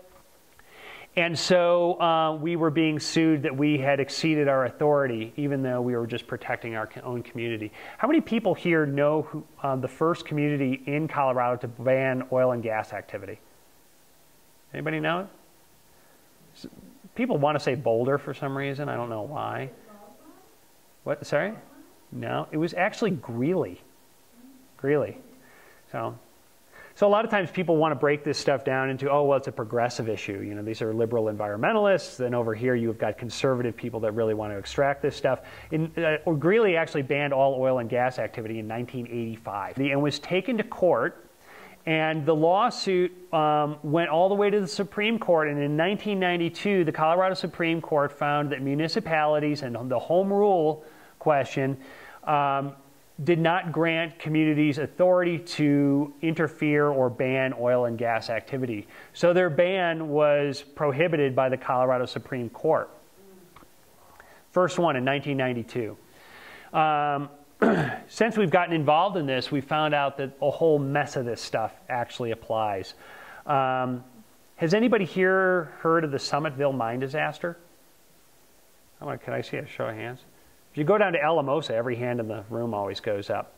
And so we were being sued that we had exceeded our authority, even though we were just protecting our own community. How many people here know who, the first community in Colorado to ban oil and gas activity? Anybody know it? People want to say Boulder for some reason. I don't know why. What, sorry? No, it was actually Greeley. Greeley. So a lot of times people want to break this stuff down into, oh, well, it's a progressive issue. You know, these are liberal environmentalists. Then over here, you've got conservative people that really want to extract this stuff. Greeley actually banned all oil and gas activity in 1985 and was taken to court. And the lawsuit went all the way to the Supreme Court. And in 1992, the Colorado Supreme Court found that municipalities and the home rule question did not grant communities authority to interfere or ban oil and gas activity. So their ban was prohibited by the Colorado Supreme Court. First one in 1992. Since we've gotten involved in this, we found out that a whole mess of this stuff actually applies. Has anybody here heard of the Summitville Mine Disaster? Can I see a show of hands? If you go down to Alamosa, every hand in the room always goes up.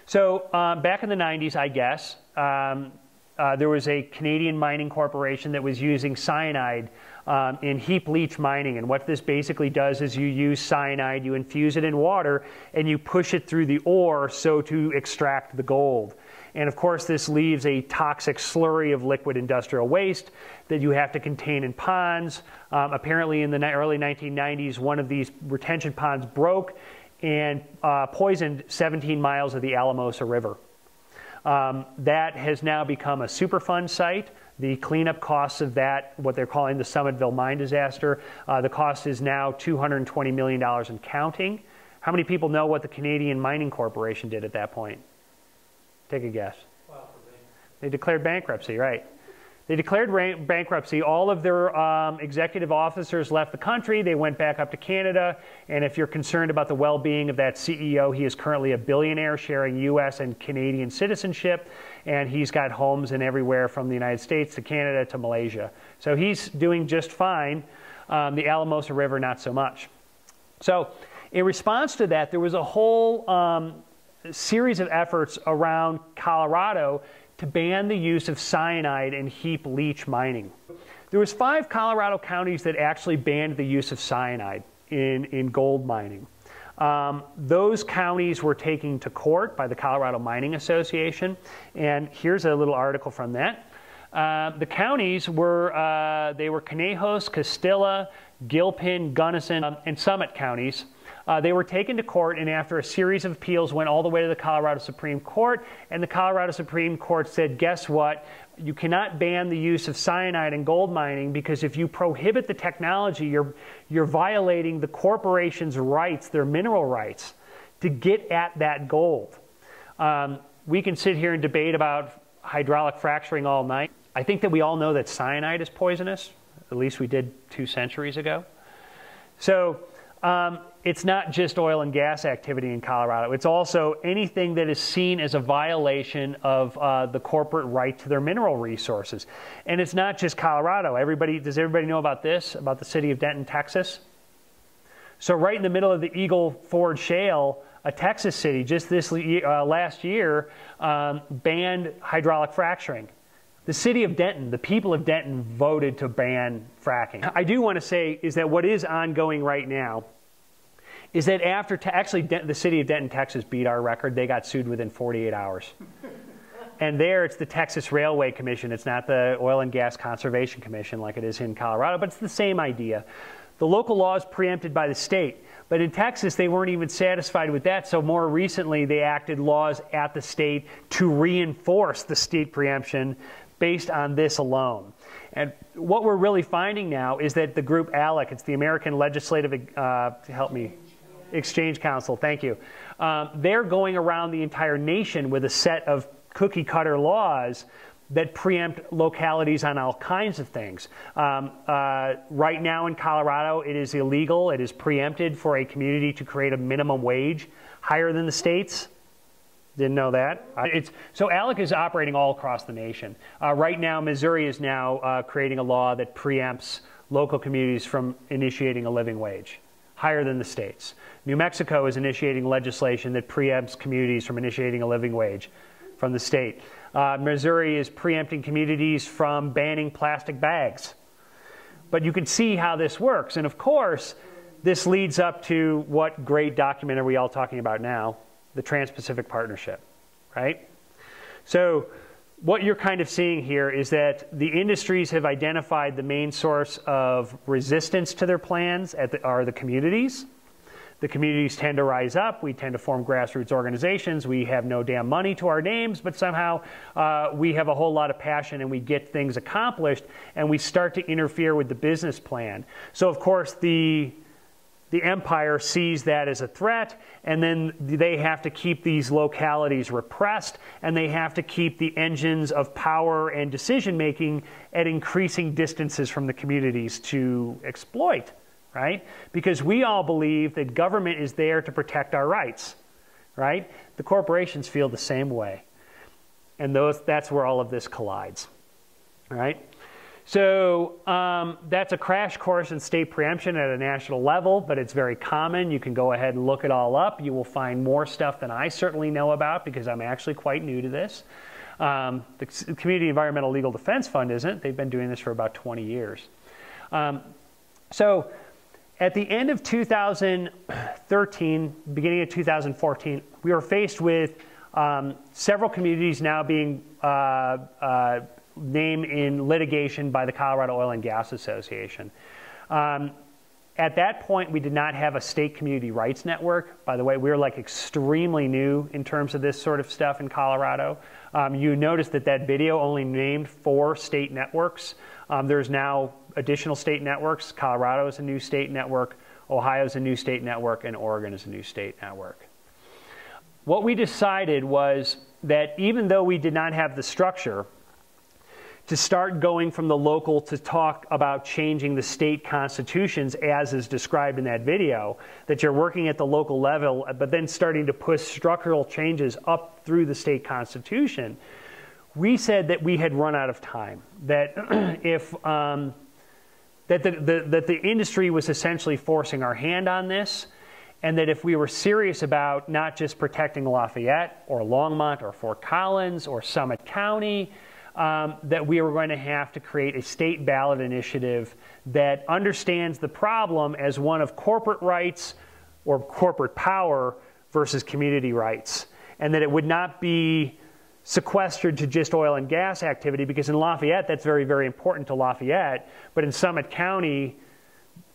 So back in the 90s, I guess, there was a Canadian mining corporation that was using cyanide in heap leach mining. And what this basically does is you use cyanide, you infuse it in water, and you push it through the ore so to extract the gold. And of course, this leaves a toxic slurry of liquid industrial waste that you have to contain in ponds. Apparently, in the early 1990s, one of these retention ponds broke and poisoned 17 miles of the Alamosa River. That has now become a Superfund site. The cleanup costs of that, what they're calling the Summitville Mine Disaster, the cost is now $220 million and counting. How many people know what the Canadian Mining Corporation did at that point? Take a guess. They declared bankruptcy, right? They declared bankruptcy. All of their executive officers left the country. They went back up to Canada. And if you're concerned about the well-being of that CEO, he is currently a billionaire sharing U.S. and Canadian citizenship. And he's got homes in everywhere from the United States to Canada to Malaysia. So he's doing just fine. The Alamosa River, not so much. So in response to that, there was a whole series of efforts around Colorado to ban the use of cyanide in heap leach mining. There was 5 Colorado counties that actually banned the use of cyanide in gold mining. Those counties were taken to court by the Colorado Mining Association, and here's a little article from that. The counties were, they were Conejos, Castilla, Gilpin, Gunnison, and Summit counties. They were taken to court, and after a series of appeals went all the way to the Colorado Supreme Court, and the Colorado Supreme Court said, guess what? You cannot ban the use of cyanide in gold mining because if you prohibit the technology, you're violating the corporation's rights, their mineral rights, to get at that gold. We can sit here and debate about hydraulic fracturing all night. I think that we all know that cyanide is poisonous. At least we did 2 centuries ago. So it's not just oil and gas activity in Colorado. It's also anything that is seen as a violation of the corporate right to their mineral resources. And it's not just Colorado. Does everybody know about this, about the city of Denton, Texas? So right in the middle of the Eagle Ford Shale, a Texas city just this last year banned hydraulic fracturing. The city of Denton, the people of Denton voted to ban fracking. I do want to say is that what is ongoing right now is that after, actually the city of Denton, Texas beat our record. They got sued within 48 hours. And there it's the Texas Railway Commission. It's not the Oil and Gas Conservation Commission like it is in Colorado, but it's the same idea. The local law is preempted by the state. But in Texas, they weren't even satisfied with that. So more recently, they acted laws at the state to reinforce the state preemption based on this alone. And what we're really finding now is that the group ALEC, it's the American Legislative, help me, Exchange Council, thank you. They're going around the entire nation with a set of cookie cutter laws that preempt localities on all kinds of things. Right now in Colorado, it is illegal, it is preempted for a community to create a minimum wage higher than the state's. Didn't know that. So ALEC is operating all across the nation. Right now, Missouri is now creating a law that preempts local communities from initiating a living wage, higher than the states. New Mexico is initiating legislation that preempts communities from initiating a living wage from the state. Missouri is preempting communities from banning plastic bags. But you can see how this works. And of course, this leads up to what great document are we all talking about now? The Trans-Pacific Partnership, right? So what you're kind of seeing here is that the industries have identified the main source of resistance to their plans are the communities. The communities tend to rise up. We tend to form grassroots organizations. We have no damn money to our names, but somehow we have a whole lot of passion and we get things accomplished and we start to interfere with the business plan. So of course the empire sees that as a threat, and then they have to keep these localities repressed, and they have to keep the engines of power and decision making at increasing distances from the communities to exploit. Right? Because we all believe that government is there to protect our rights, right? The corporations feel the same way. And that's where all of this collides, all right? So that's a crash course in state preemption at a national level, but it's very common. You can go ahead and look it all up. You will find more stuff than I certainly know about because I'm actually quite new to this. The Community Environmental Legal Defense Fund isn't. They've been doing this for about 20 years. So at the end of 2013, beginning of 2014, we were faced with several communities now being named in litigation by the Colorado Oil and Gas Association. At that point, we did not have a state community rights network. By the way, we were like extremely new in terms of this sort of stuff in Colorado. You notice that that video only named 4 state networks. There's now additional state networks. Colorado is a new state network, Ohio is a new state network, and Oregon is a new state network. What we decided was that even though we did not have the structure to start going from the local to talk about changing the state constitutions as is described in that video, that you're working at the local level, but then starting to push structural changes up through the state constitution, we said that we had run out of time, that if that the industry was essentially forcing our hand on this, and that if we were serious about not just protecting Lafayette or Longmont or Fort Collins or Summit County, that we were going to have to create a state ballot initiative that understands the problem as one of corporate rights or corporate power versus community rights, and that it would not be sequestered to just oil and gas activity, because in Lafayette, that's very, very important to Lafayette. But in Summit County,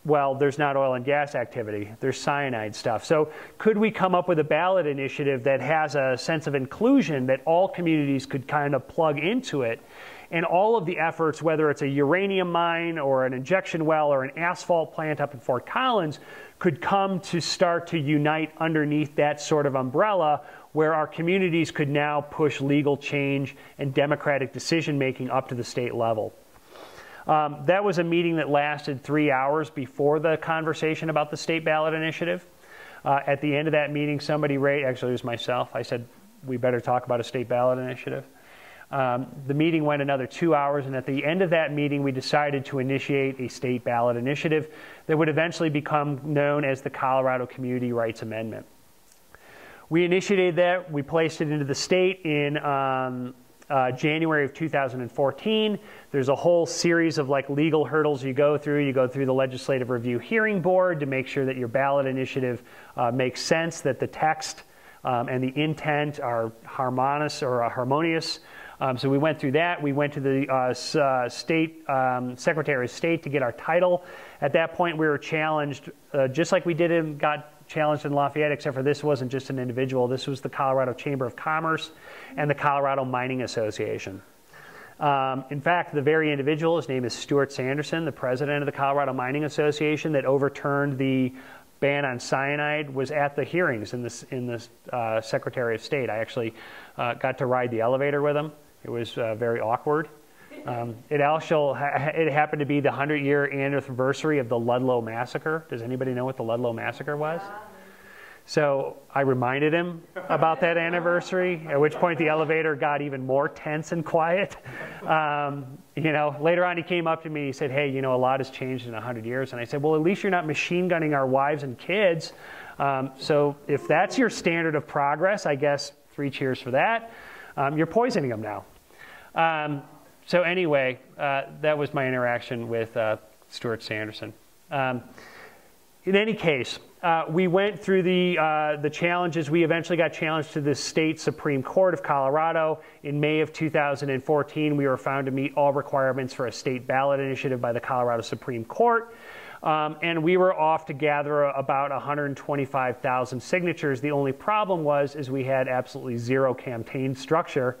well, there's not oil and gas activity. There's cyanide stuff. So could we come up with a ballot initiative that has a sense of inclusion that all communities could kind of plug into it? And all of the efforts, whether it's a uranium mine or an injection well or an asphalt plant up in Fort Collins, could come to start to unite underneath that sort of umbrella, where our communities could now push legal change and democratic decision-making up to the state level. That was a meeting that lasted 3 hours before the conversation about the state ballot initiative. At the end of that meeting, somebody raised, actually it was myself, I said, we better talk about a state ballot initiative. The meeting went another 2 hours, and at the end of that meeting, we decided to initiate a state ballot initiative that would eventually become known as the Colorado Community Rights Amendment. We initiated that. We placed it into the state in January of 2014. There's a whole series of like legal hurdles you go through. You go through the Legislative Review Hearing Board to make sure that your ballot initiative makes sense, that the text and the intent are harmonious. So we went through that. We went to the state Secretary of State to get our title. At that point, we were challenged, just like we did and got challenged in Lafayette, except for this wasn't just an individual. This was the Colorado Chamber of Commerce and the Colorado Mining Association. In fact, the very individual, his name is Stuart Sanderson, the president of the Colorado Mining Association that overturned the ban on cyanide, was at the hearings in the Secretary of State. I actually got to ride the elevator with him. It was very awkward. It happened to be the 100-year anniversary of the Ludlow Massacre. Does anybody know what the Ludlow Massacre was? So I reminded him about that anniversary, at which point the elevator got even more tense and quiet. Later on he came up to me and he said, hey, a lot has changed in 100 years. And I said, well, at least you're not machine gunning our wives and kids. So if that's your standard of progress, I guess 3 cheers for that. You're poisoning them now. So anyway, that was my interaction with Stuart Sanderson. In any case, we went through the challenges. We eventually got challenged to the state Supreme Court of Colorado. In May of 2014, we were found to meet all requirements for a state ballot initiative by the Colorado Supreme Court. And we were off to gather about 125,000 signatures. The only problem is we had absolutely zero campaign structure.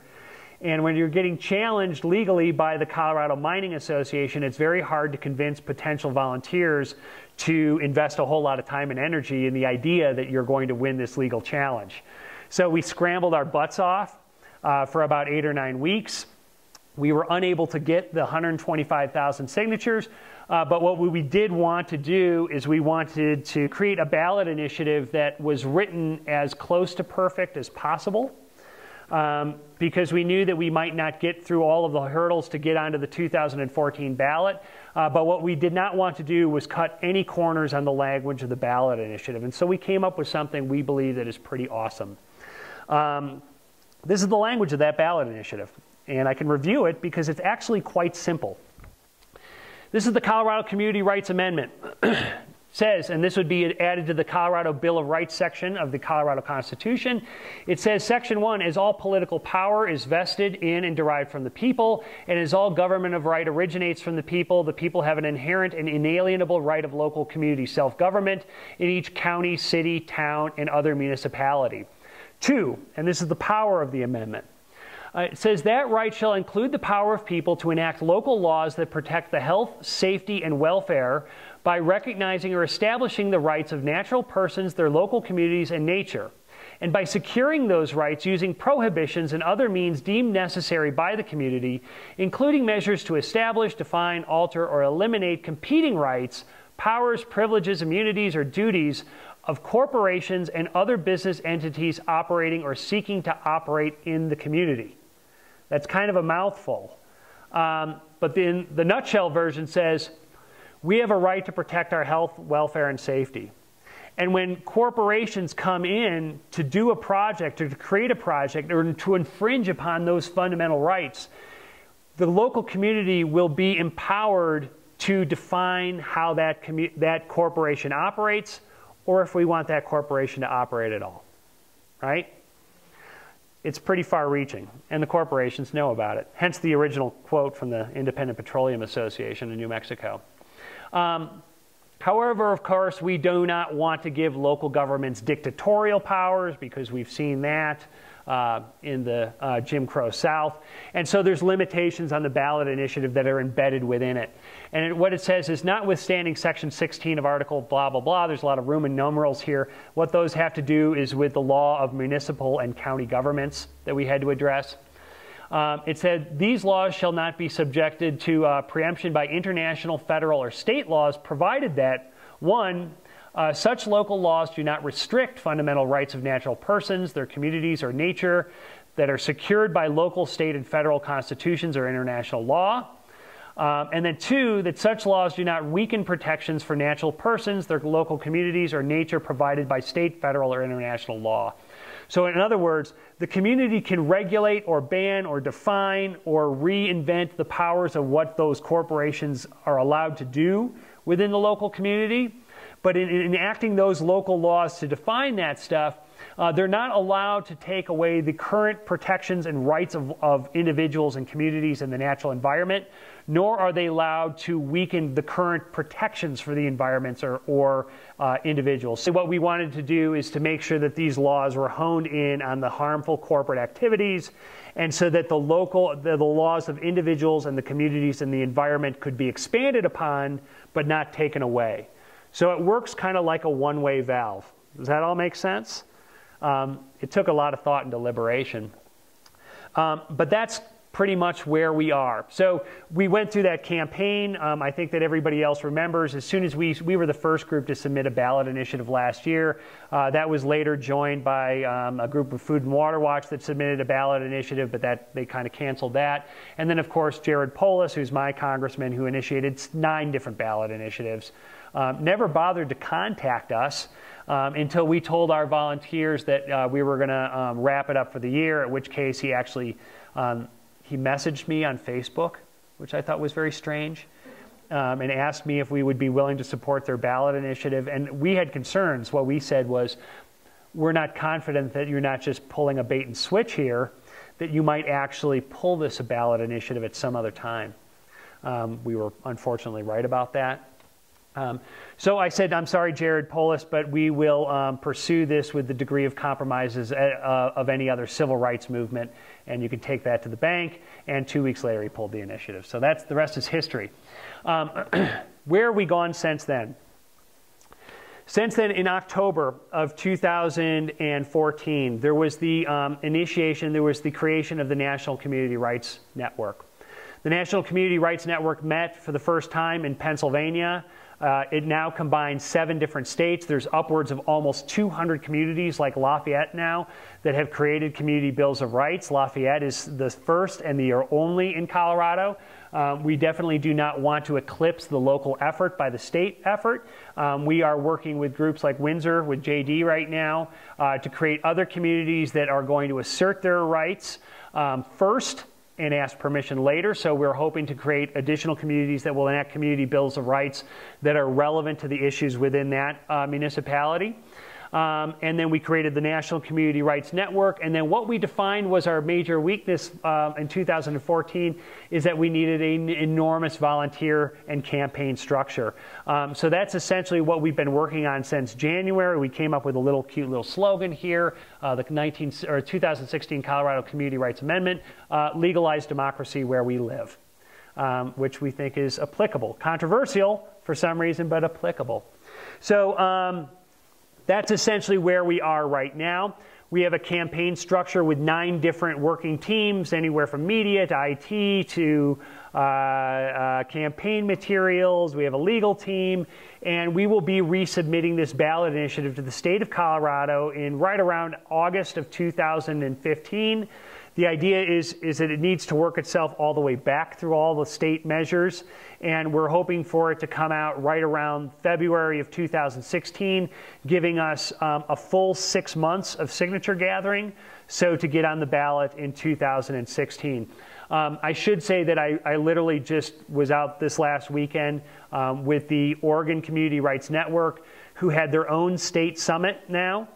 And when you're getting challenged legally by the Colorado Mining Association, it's very hard to convince potential volunteers to invest a whole lot of time and energy in the idea that you're going to win this legal challenge. So we scrambled our butts off for about 8 or 9 weeks. We were unable to get the 125,000 signatures, but what we did want to do is we wanted to create a ballot initiative that was written as close to perfect as possible. Because we knew that we might not get through all of the hurdles to get onto the 2014 ballot. But what we did not want to do was cut any corners on the language of the ballot initiative. And so we came up with something we believe that is pretty awesome. This is the language of that ballot initiative. And I can review it because it's actually quite simple. This is the Colorado Community Rights Amendment. Says, and this would be added to the Colorado Bill of Rights section of the Colorado Constitution. It says, Section 1, as all political power is vested in and derived from the people, and as all government of right originates from the people have an inherent and inalienable right of local community self-government in each county, city, town, and other municipality. 2, and this is the power of the amendment. It says that right shall include the power of people to enact local laws that protect the health, safety, and welfare by recognizing or establishing the rights of natural persons, their local communities, and nature, and by securing those rights using prohibitions and other means deemed necessary by the community, including measures to establish, define, alter, or eliminate competing rights, powers, privileges, immunities, or duties of corporations and other business entities operating or seeking to operate in the community. That's kind of a mouthful. But then the nutshell version says, we have a right to protect our health, welfare, and safety. And when corporations come in to do a project or to create a project or to infringe upon those fundamental rights, the local community will be empowered to define how that corporation operates, or if we want that corporation to operate at all, right? It's pretty far-reaching, and the corporations know about it. Hence the original quote from the Independent Petroleum Association in New Mexico. However, of course, we do not want to give local governments dictatorial powers because we've seen that in the Jim Crow South. And so there's limitations on the ballot initiative that are embedded within it. And what it says is, notwithstanding Section 16 of Article blah, blah, blah, there's a lot of Roman numerals here. What those have to do is with the law of municipal and county governments that we had to address. It said, these laws shall not be subjected to preemption by international, federal, or state laws, provided that, 1, such local laws do not restrict fundamental rights of natural persons, their communities, or nature that are secured by local, state, and federal constitutions or international law. And then 2, that such laws do not weaken protections for natural persons, their local communities, or nature provided by state, federal, or international law. So in other words, the community can regulate or ban or define or reinvent the powers of what those corporations are allowed to do within the local community. But in enacting those local laws to define that stuff, they're not allowed to take away the current protections and rights of individuals and communities in the natural environment, nor are they allowed to weaken the current protections for the environments or individuals. So what we wanted to do is to make sure that these laws were honed in on the harmful corporate activities, and so that the laws of individuals and the communities and the environment could be expanded upon, but not taken away. So it works kind of like a one-way valve. Does that all make sense? It took a lot of thought and deliberation. But that's pretty much where we are. So we went through that campaign. I think that everybody else remembers, as soon as we were the first group to submit a ballot initiative last year. That was later joined by a group of Food and Water Watch that submitted a ballot initiative, but they kind of canceled that. And then, of course, Jared Polis, who's my congressman, who initiated 9 different ballot initiatives, never bothered to contact us until we told our volunteers that we were going to wrap it up for the year, at which case he actually he messaged me on Facebook, which I thought was very strange. and asked me if we would be willing to support their ballot initiative. And we had concerns. What we said was, we're not confident that you're not just pulling a bait and switch here, that you might actually pull this ballot initiative at some other time. We were unfortunately right about that. So I said, I'm sorry, Jared Polis, but we will pursue this with the degree of compromises of any other civil rights movement, and you can take that to the bank. And 2 weeks later, he pulled the initiative. So that's, the rest is history. Where have we gone since then? Since then, in October of 2014, there was the there was the creation of the National Community Rights Network. The National Community Rights Network met for the first time in Pennsylvania. It now combines 7 different states. There's upwards of almost 200 communities like Lafayette now that have created community bills of rights. Lafayette is the first and the only in Colorado. We definitely do not want to eclipse the local effort by the state effort. We are working with groups like Windsor, with JD right now, to create other communities that are going to assert their rights first and ask permission later. So we're hoping to create additional communities that will enact community bills of rights that are relevant to the issues within that municipality. And then we created the National Community Rights Network. And then what we defined was our major weakness in 2014 is that we needed an enormous volunteer and campaign structure. So that's essentially what we've been working on since January. We came up with a cute little slogan here, the 2016 Colorado Community Rights Amendment, legalize democracy where we live, which we think is applicable. Controversial for some reason, but applicable. So that's essentially where we are right now. We have a campaign structure with 9 different working teams, anywhere from media to IT to campaign materials. We have a legal team, and we will be resubmitting this ballot initiative to the state of Colorado in right around August of 2015. The idea is that it needs to work itself all the way back through all the state measures, and we're hoping for it to come out right around February of 2016, giving us a full 6 months of signature gathering, so to get on the ballot in 2016. I should say that I literally just was out this last weekend with the Oregon Community Rights Network, who had their own state summit now.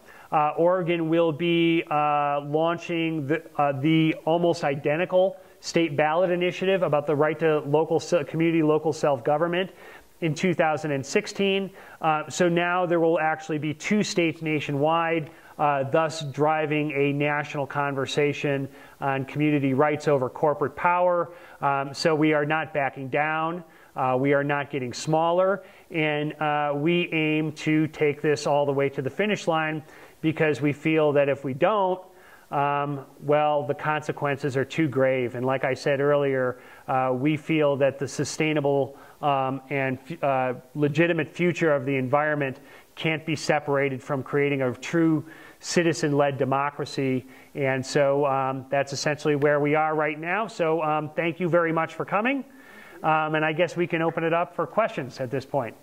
Oregon will be launching the almost identical state ballot initiative about the right to community local self-government in 2016. So now there will actually be 2 states nationwide, thus driving a national conversation on community rights over corporate power. So we are not backing down. We are not getting smaller. And we aim to take this all the way to the finish line, because we feel that if we don't, well, the consequences are too grave. And like I said earlier, we feel that the sustainable and legitimate future of the environment can't be separated from creating a true citizen-led democracy. And so that's essentially where we are right now. So thank you very much for coming. And I guess we can open it up for questions at this point.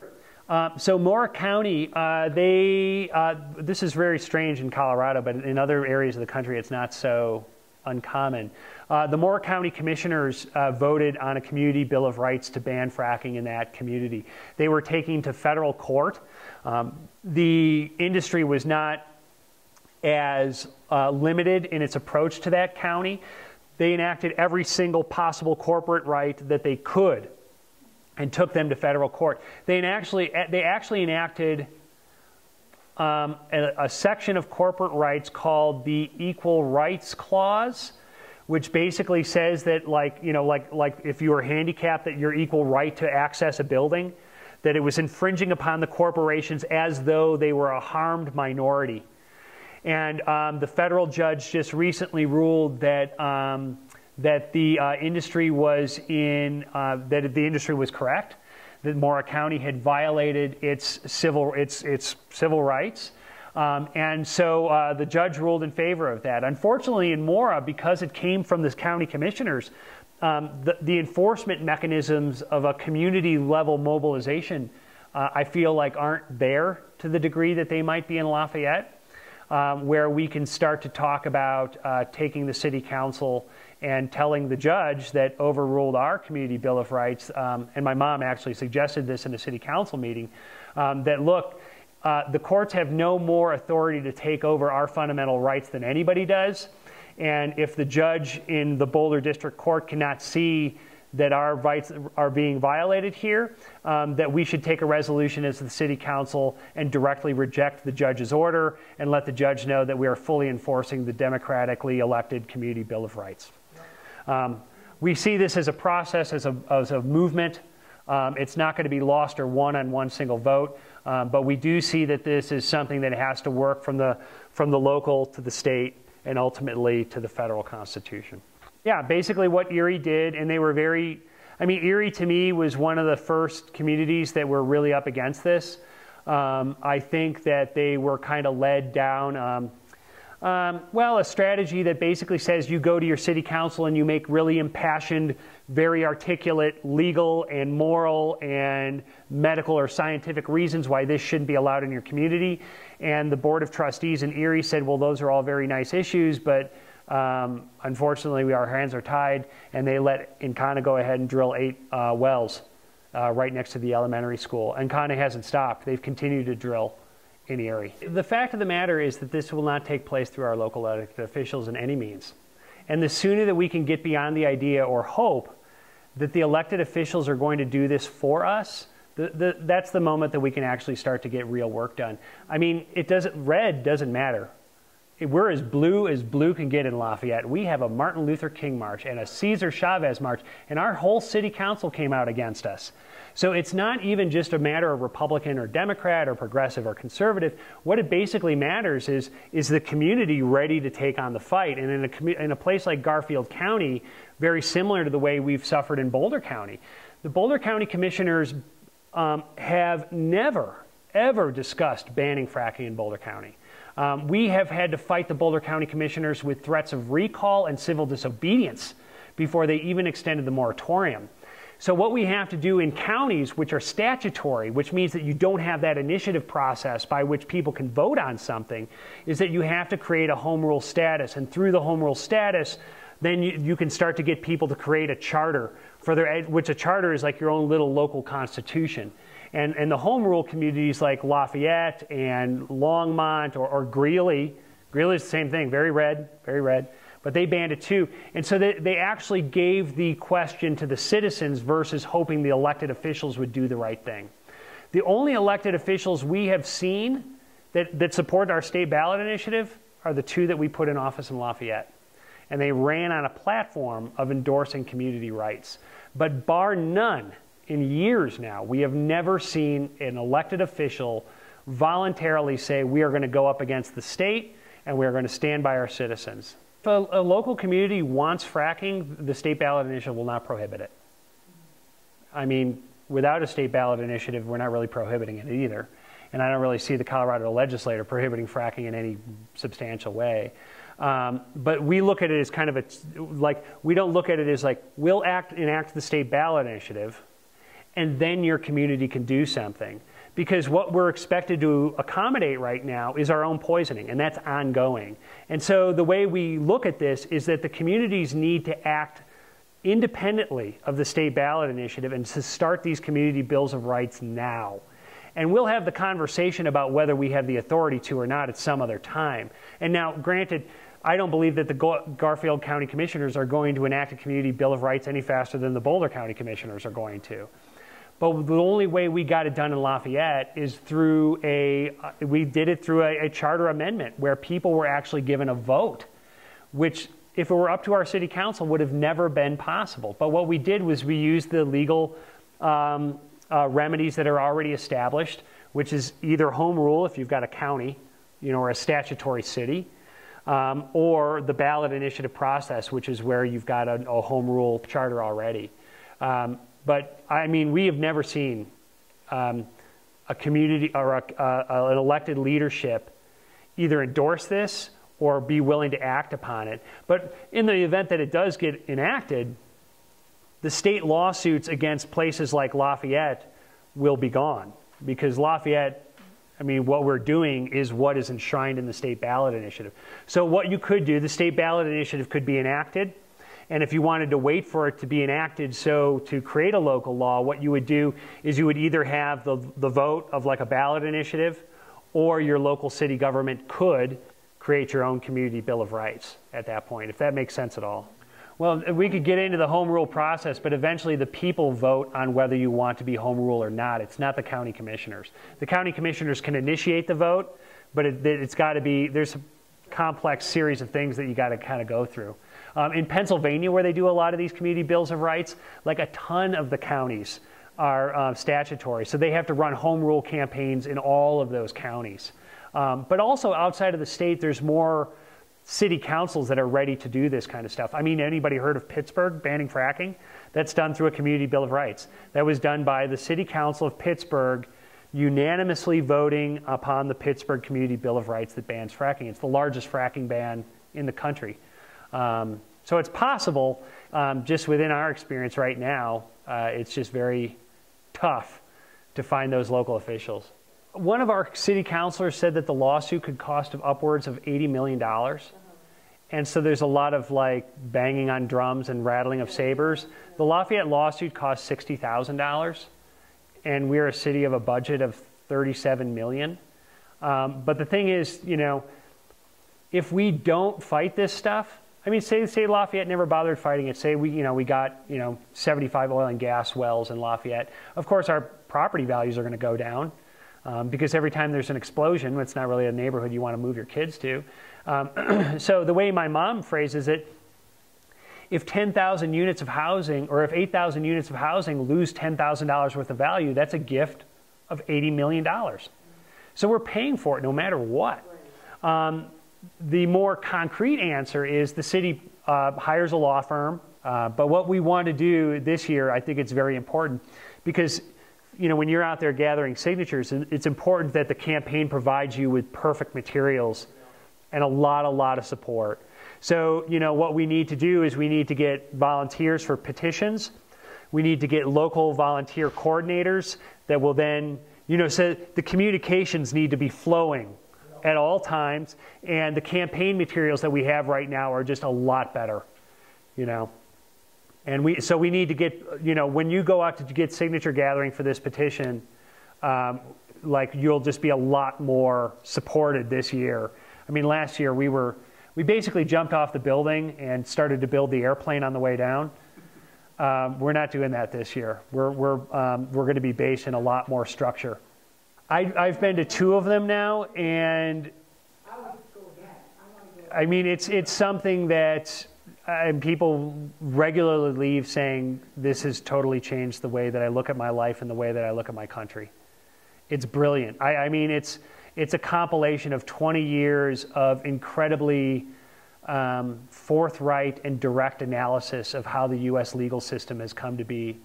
So Mora County, this is very strange in Colorado, but in other areas of the country it's not so uncommon. The Mora County commissioners voted on a community bill of rights to ban fracking in that community. They were taken to federal court. The industry was not as limited in its approach to that county. They enacted every single possible corporate right that they could and took them to federal court. They actually enacted a section of corporate rights called the Equal Rights Clause, which basically says that, like if you were handicapped, that your equal right to access a building, that it was infringing upon the corporations as though they were a harmed minority. And the federal judge just recently ruled that that the industry was correct, that Mora County had violated its civil rights, and so the judge ruled in favor of that. Unfortunately, in Mora, because it came from the county commissioners, the enforcement mechanisms of a community-level mobilization, I feel like, aren't there to the degree that they might be in Lafayette. where we can start to talk about taking the city council and telling the judge that overruled our community bill of rights, and my mom actually suggested this in a city council meeting, that look, the courts have no more authority to take over our fundamental rights than anybody does. And if the judge in the Boulder District Court cannot see that our rights are being violated here, that we should take a resolution as the city council and directly reject the judge's order and let the judge know that we are fully enforcing the democratically elected community bill of rights. We see this as a process, as a movement. It's not going to be lost or won on one single vote, but we do see that this is something that has to work from the local to the state and ultimately to the federal constitution. Yeah, basically what Erie did, and they were very, I mean, Erie to me was one of the first communities that were really up against this. I think that they were kind of led down, well, a strategy that basically says you go to your city council and you make really impassioned, very articulate legal and moral and medical or scientific reasons why this shouldn't be allowed in your community. And the Board of Trustees in Erie said, well, those are all very nice issues, but unfortunately, our hands are tied, and they let Encana go ahead and drill 8 wells right next to the elementary school. Encana hasn't stopped. They've continued to drill in Erie. The fact of the matter is that this will not take place through our local elected officials in any means. And the sooner that we can get beyond the idea or hope that the elected officials are going to do this for us, that's the moment that we can actually start to get real work done. I mean, red doesn't matter. We're as blue can get in Lafayette. We have a Martin Luther King march and a Cesar Chavez march, and our whole city council came out against us. So it's not even just a matter of Republican or Democrat or progressive or conservative. What it basically matters is the community ready to take on the fight. And in a place like Garfield County, very similar to the way we've suffered in Boulder County, the Boulder County commissioners have never, ever discussed banning fracking in Boulder County. We have had to fight the Boulder County commissioners with threats of recall and civil disobedience before they even extended the moratorium. So what we have to do in counties which are statutory, which means that you don't have that initiative process by which people can vote on something, is that you have to create a home rule status. And through the home rule status, then you can start to get people to create a charter, which a charter is like your own little local constitution. And the home rule communities like Lafayette and Longmont or Greeley, Greeley is the same thing, very red, but they banned it too. And so they actually gave the question to the citizens versus hoping the elected officials would do the right thing. The only elected officials we have seen that support our state ballot initiative are the 2 that we put in office in Lafayette. And they ran on a platform of endorsing community rights. But bar none, in years now, we have never seen an elected official voluntarily say we are going to go up against the state and we are going to stand by our citizens. If a local community wants fracking, the state ballot initiative will not prohibit it. I mean, without a state ballot initiative, we're not really prohibiting it either. And I don't really see the Colorado legislature prohibiting fracking in any substantial way. But we look at it as kind of we don't look at it as like, we'll enact the state ballot initiative, and then your community can do something. Because what we're expected to accommodate right now is our own poisoning, and that's ongoing. And so the way we look at this is that the communities need to act independently of the state ballot initiative and to start these community bills of rights now. And we'll have the conversation about whether we have the authority to or not at some other time. And now, granted, I don't believe that the Garfield County Commissioners are going to enact a community bill of rights any faster than the Boulder County Commissioners are going to. But the only way we got it done in Lafayette is through we did it through a charter amendment where people were actually given a vote, which if it were up to our city council would have never been possible. But what we did was we used the legal remedies that are already established, which is either home rule if you've got a county, or a statutory city, or the ballot initiative process, which is where you've got a home rule charter already. But I mean, we have never seen a community or an elected leadership either endorse this or be willing to act upon it. But in the event that it does get enacted, the state lawsuits against places like Lafayette will be gone, because Lafayette I mean, what we're doing is what is enshrined in the state ballot initiative. So what you could do, the state ballot initiative could be enacted. And if you wanted to wait for it to be enacted, so to create a local law, what you would do is you would either have the vote of like a ballot initiative, or your local city government could create your own community bill of rights at that point, if that makes sense at all. Well, we could get into the home rule process, but eventually the people vote on whether you want to be home rule or not. It's not the county commissioners. The county commissioners can initiate the vote, but it's got to be, there's a complex series of things that you got to kind of go through. In Pennsylvania, where they do a lot of these community bills of rights, like a ton of the counties are statutory. So they have to run home rule campaigns in all of those counties. But also outside of the state, there's more city councils that are ready to do this kind of stuff. I mean, anybody heard of Pittsburgh banning fracking? That's done through a community bill of rights. That was done by the city council of Pittsburgh unanimously voting upon the Pittsburgh Community Bill of Rights that bans fracking. It's the largest fracking ban in the country. So it's possible, just within our experience right now, it's just very tough to find those local officials. One of our city councilors said that the lawsuit could cost upwards of $80 million. And so there's a lot of like banging on drums and rattling of sabers. The Lafayette lawsuit cost $60,000, and we're a city of a budget of $37 million. But the thing is, you know, if we don't fight this stuff, I mean, say Lafayette never bothered fighting it. Say we got 75 oil and gas wells in Lafayette. Of course, our property values are going to go down because every time there's an explosion, it's not really a neighborhood you want to move your kids to. So the way my mom phrases it, if 10,000 units of housing, or if 8,000 units of housing lose $10,000 worth of value, that's a gift of $80 million. So we're paying for it no matter what. The more concrete answer is the city hires a law firm. But what we want to do this year, I think it's very important, because when you're out there gathering signatures, it's important that the campaign provides you with perfect materials and a lot of support. So, what we need to do is we need to get volunteers for petitions. We need to get local volunteer coordinators that will then, so the communications need to be flowing at all times, and the campaign materials that we have right now are just a lot better, And we need to get, when you go out to get signature gathering for this petition, you'll just be a lot more supported this year. I mean, last year we basically jumped off the building and started to build the airplane on the way down. We're not doing that this year. We're going to be based in a lot more structure. I've been to 2 of them now, and I mean, it's something that people regularly leave saying, this has totally changed the way that I look at my life and the way that I look at my country. It's brilliant. I mean, it's a compilation of 20 years of incredibly forthright and direct analysis of how the U.S. legal system has come to be.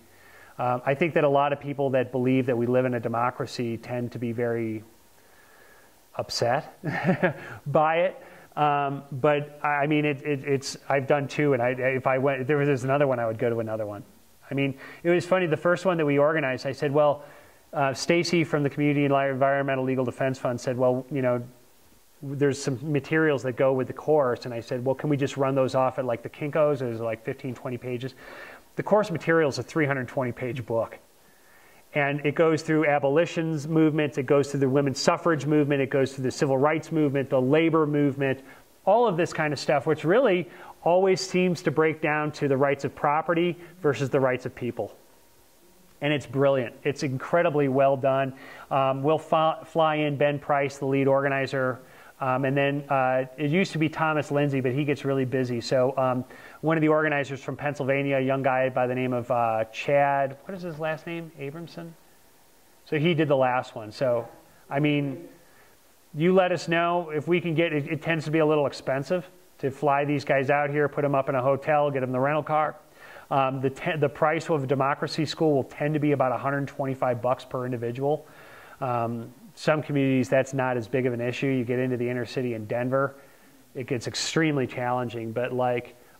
I think that a lot of people that believe that we live in a democracy tend to be very upset by it. But I mean, I've done 2, and if there was another one, I would go to another one. I mean, it was funny, the first one that we organized, I said, well, Stacy from the Community and Environmental Legal Defense Fund said, well, there's some materials that go with the course. And I said, well, can we just run those off at like the Kinko's? There's like 15, 20 pages. The course material is a 320-page book. And it goes through abolition's movements, it goes through the women's suffrage movement, it goes through the civil rights movement, the labor movement, all of this kind of stuff, which really always seems to break down to the rights of property versus the rights of people. And it's brilliant. It's incredibly well done. We'll fly in Ben Price, the lead organizer, and then it used to be Thomas Lindsay, but he gets really busy. So one of the organizers from Pennsylvania, a young guy by the name of Chad, what is his last name? Abramson? So he did the last one. So, I mean, you let us know if we can get, it tends to be a little expensive to fly these guys out here, put them up in a hotel, get them the rental car. The price of a democracy school will tend to be about $125 per individual. Some communities, that's not as big of an issue. You get into the inner city in Denver, it gets extremely challenging. But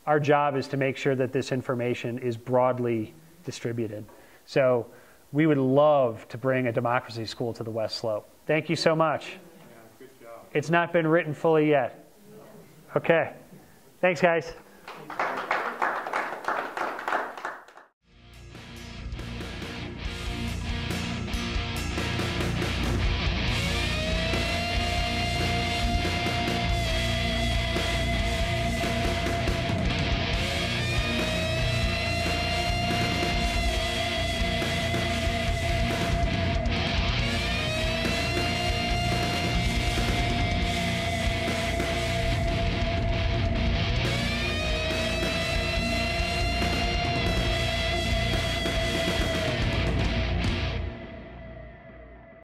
our job is to make sure that this information is broadly distributed. So we would love to bring a democracy school to the West Slope. Thank you so much. Yeah, good job. It's not been written fully yet. Okay. Thanks, guys.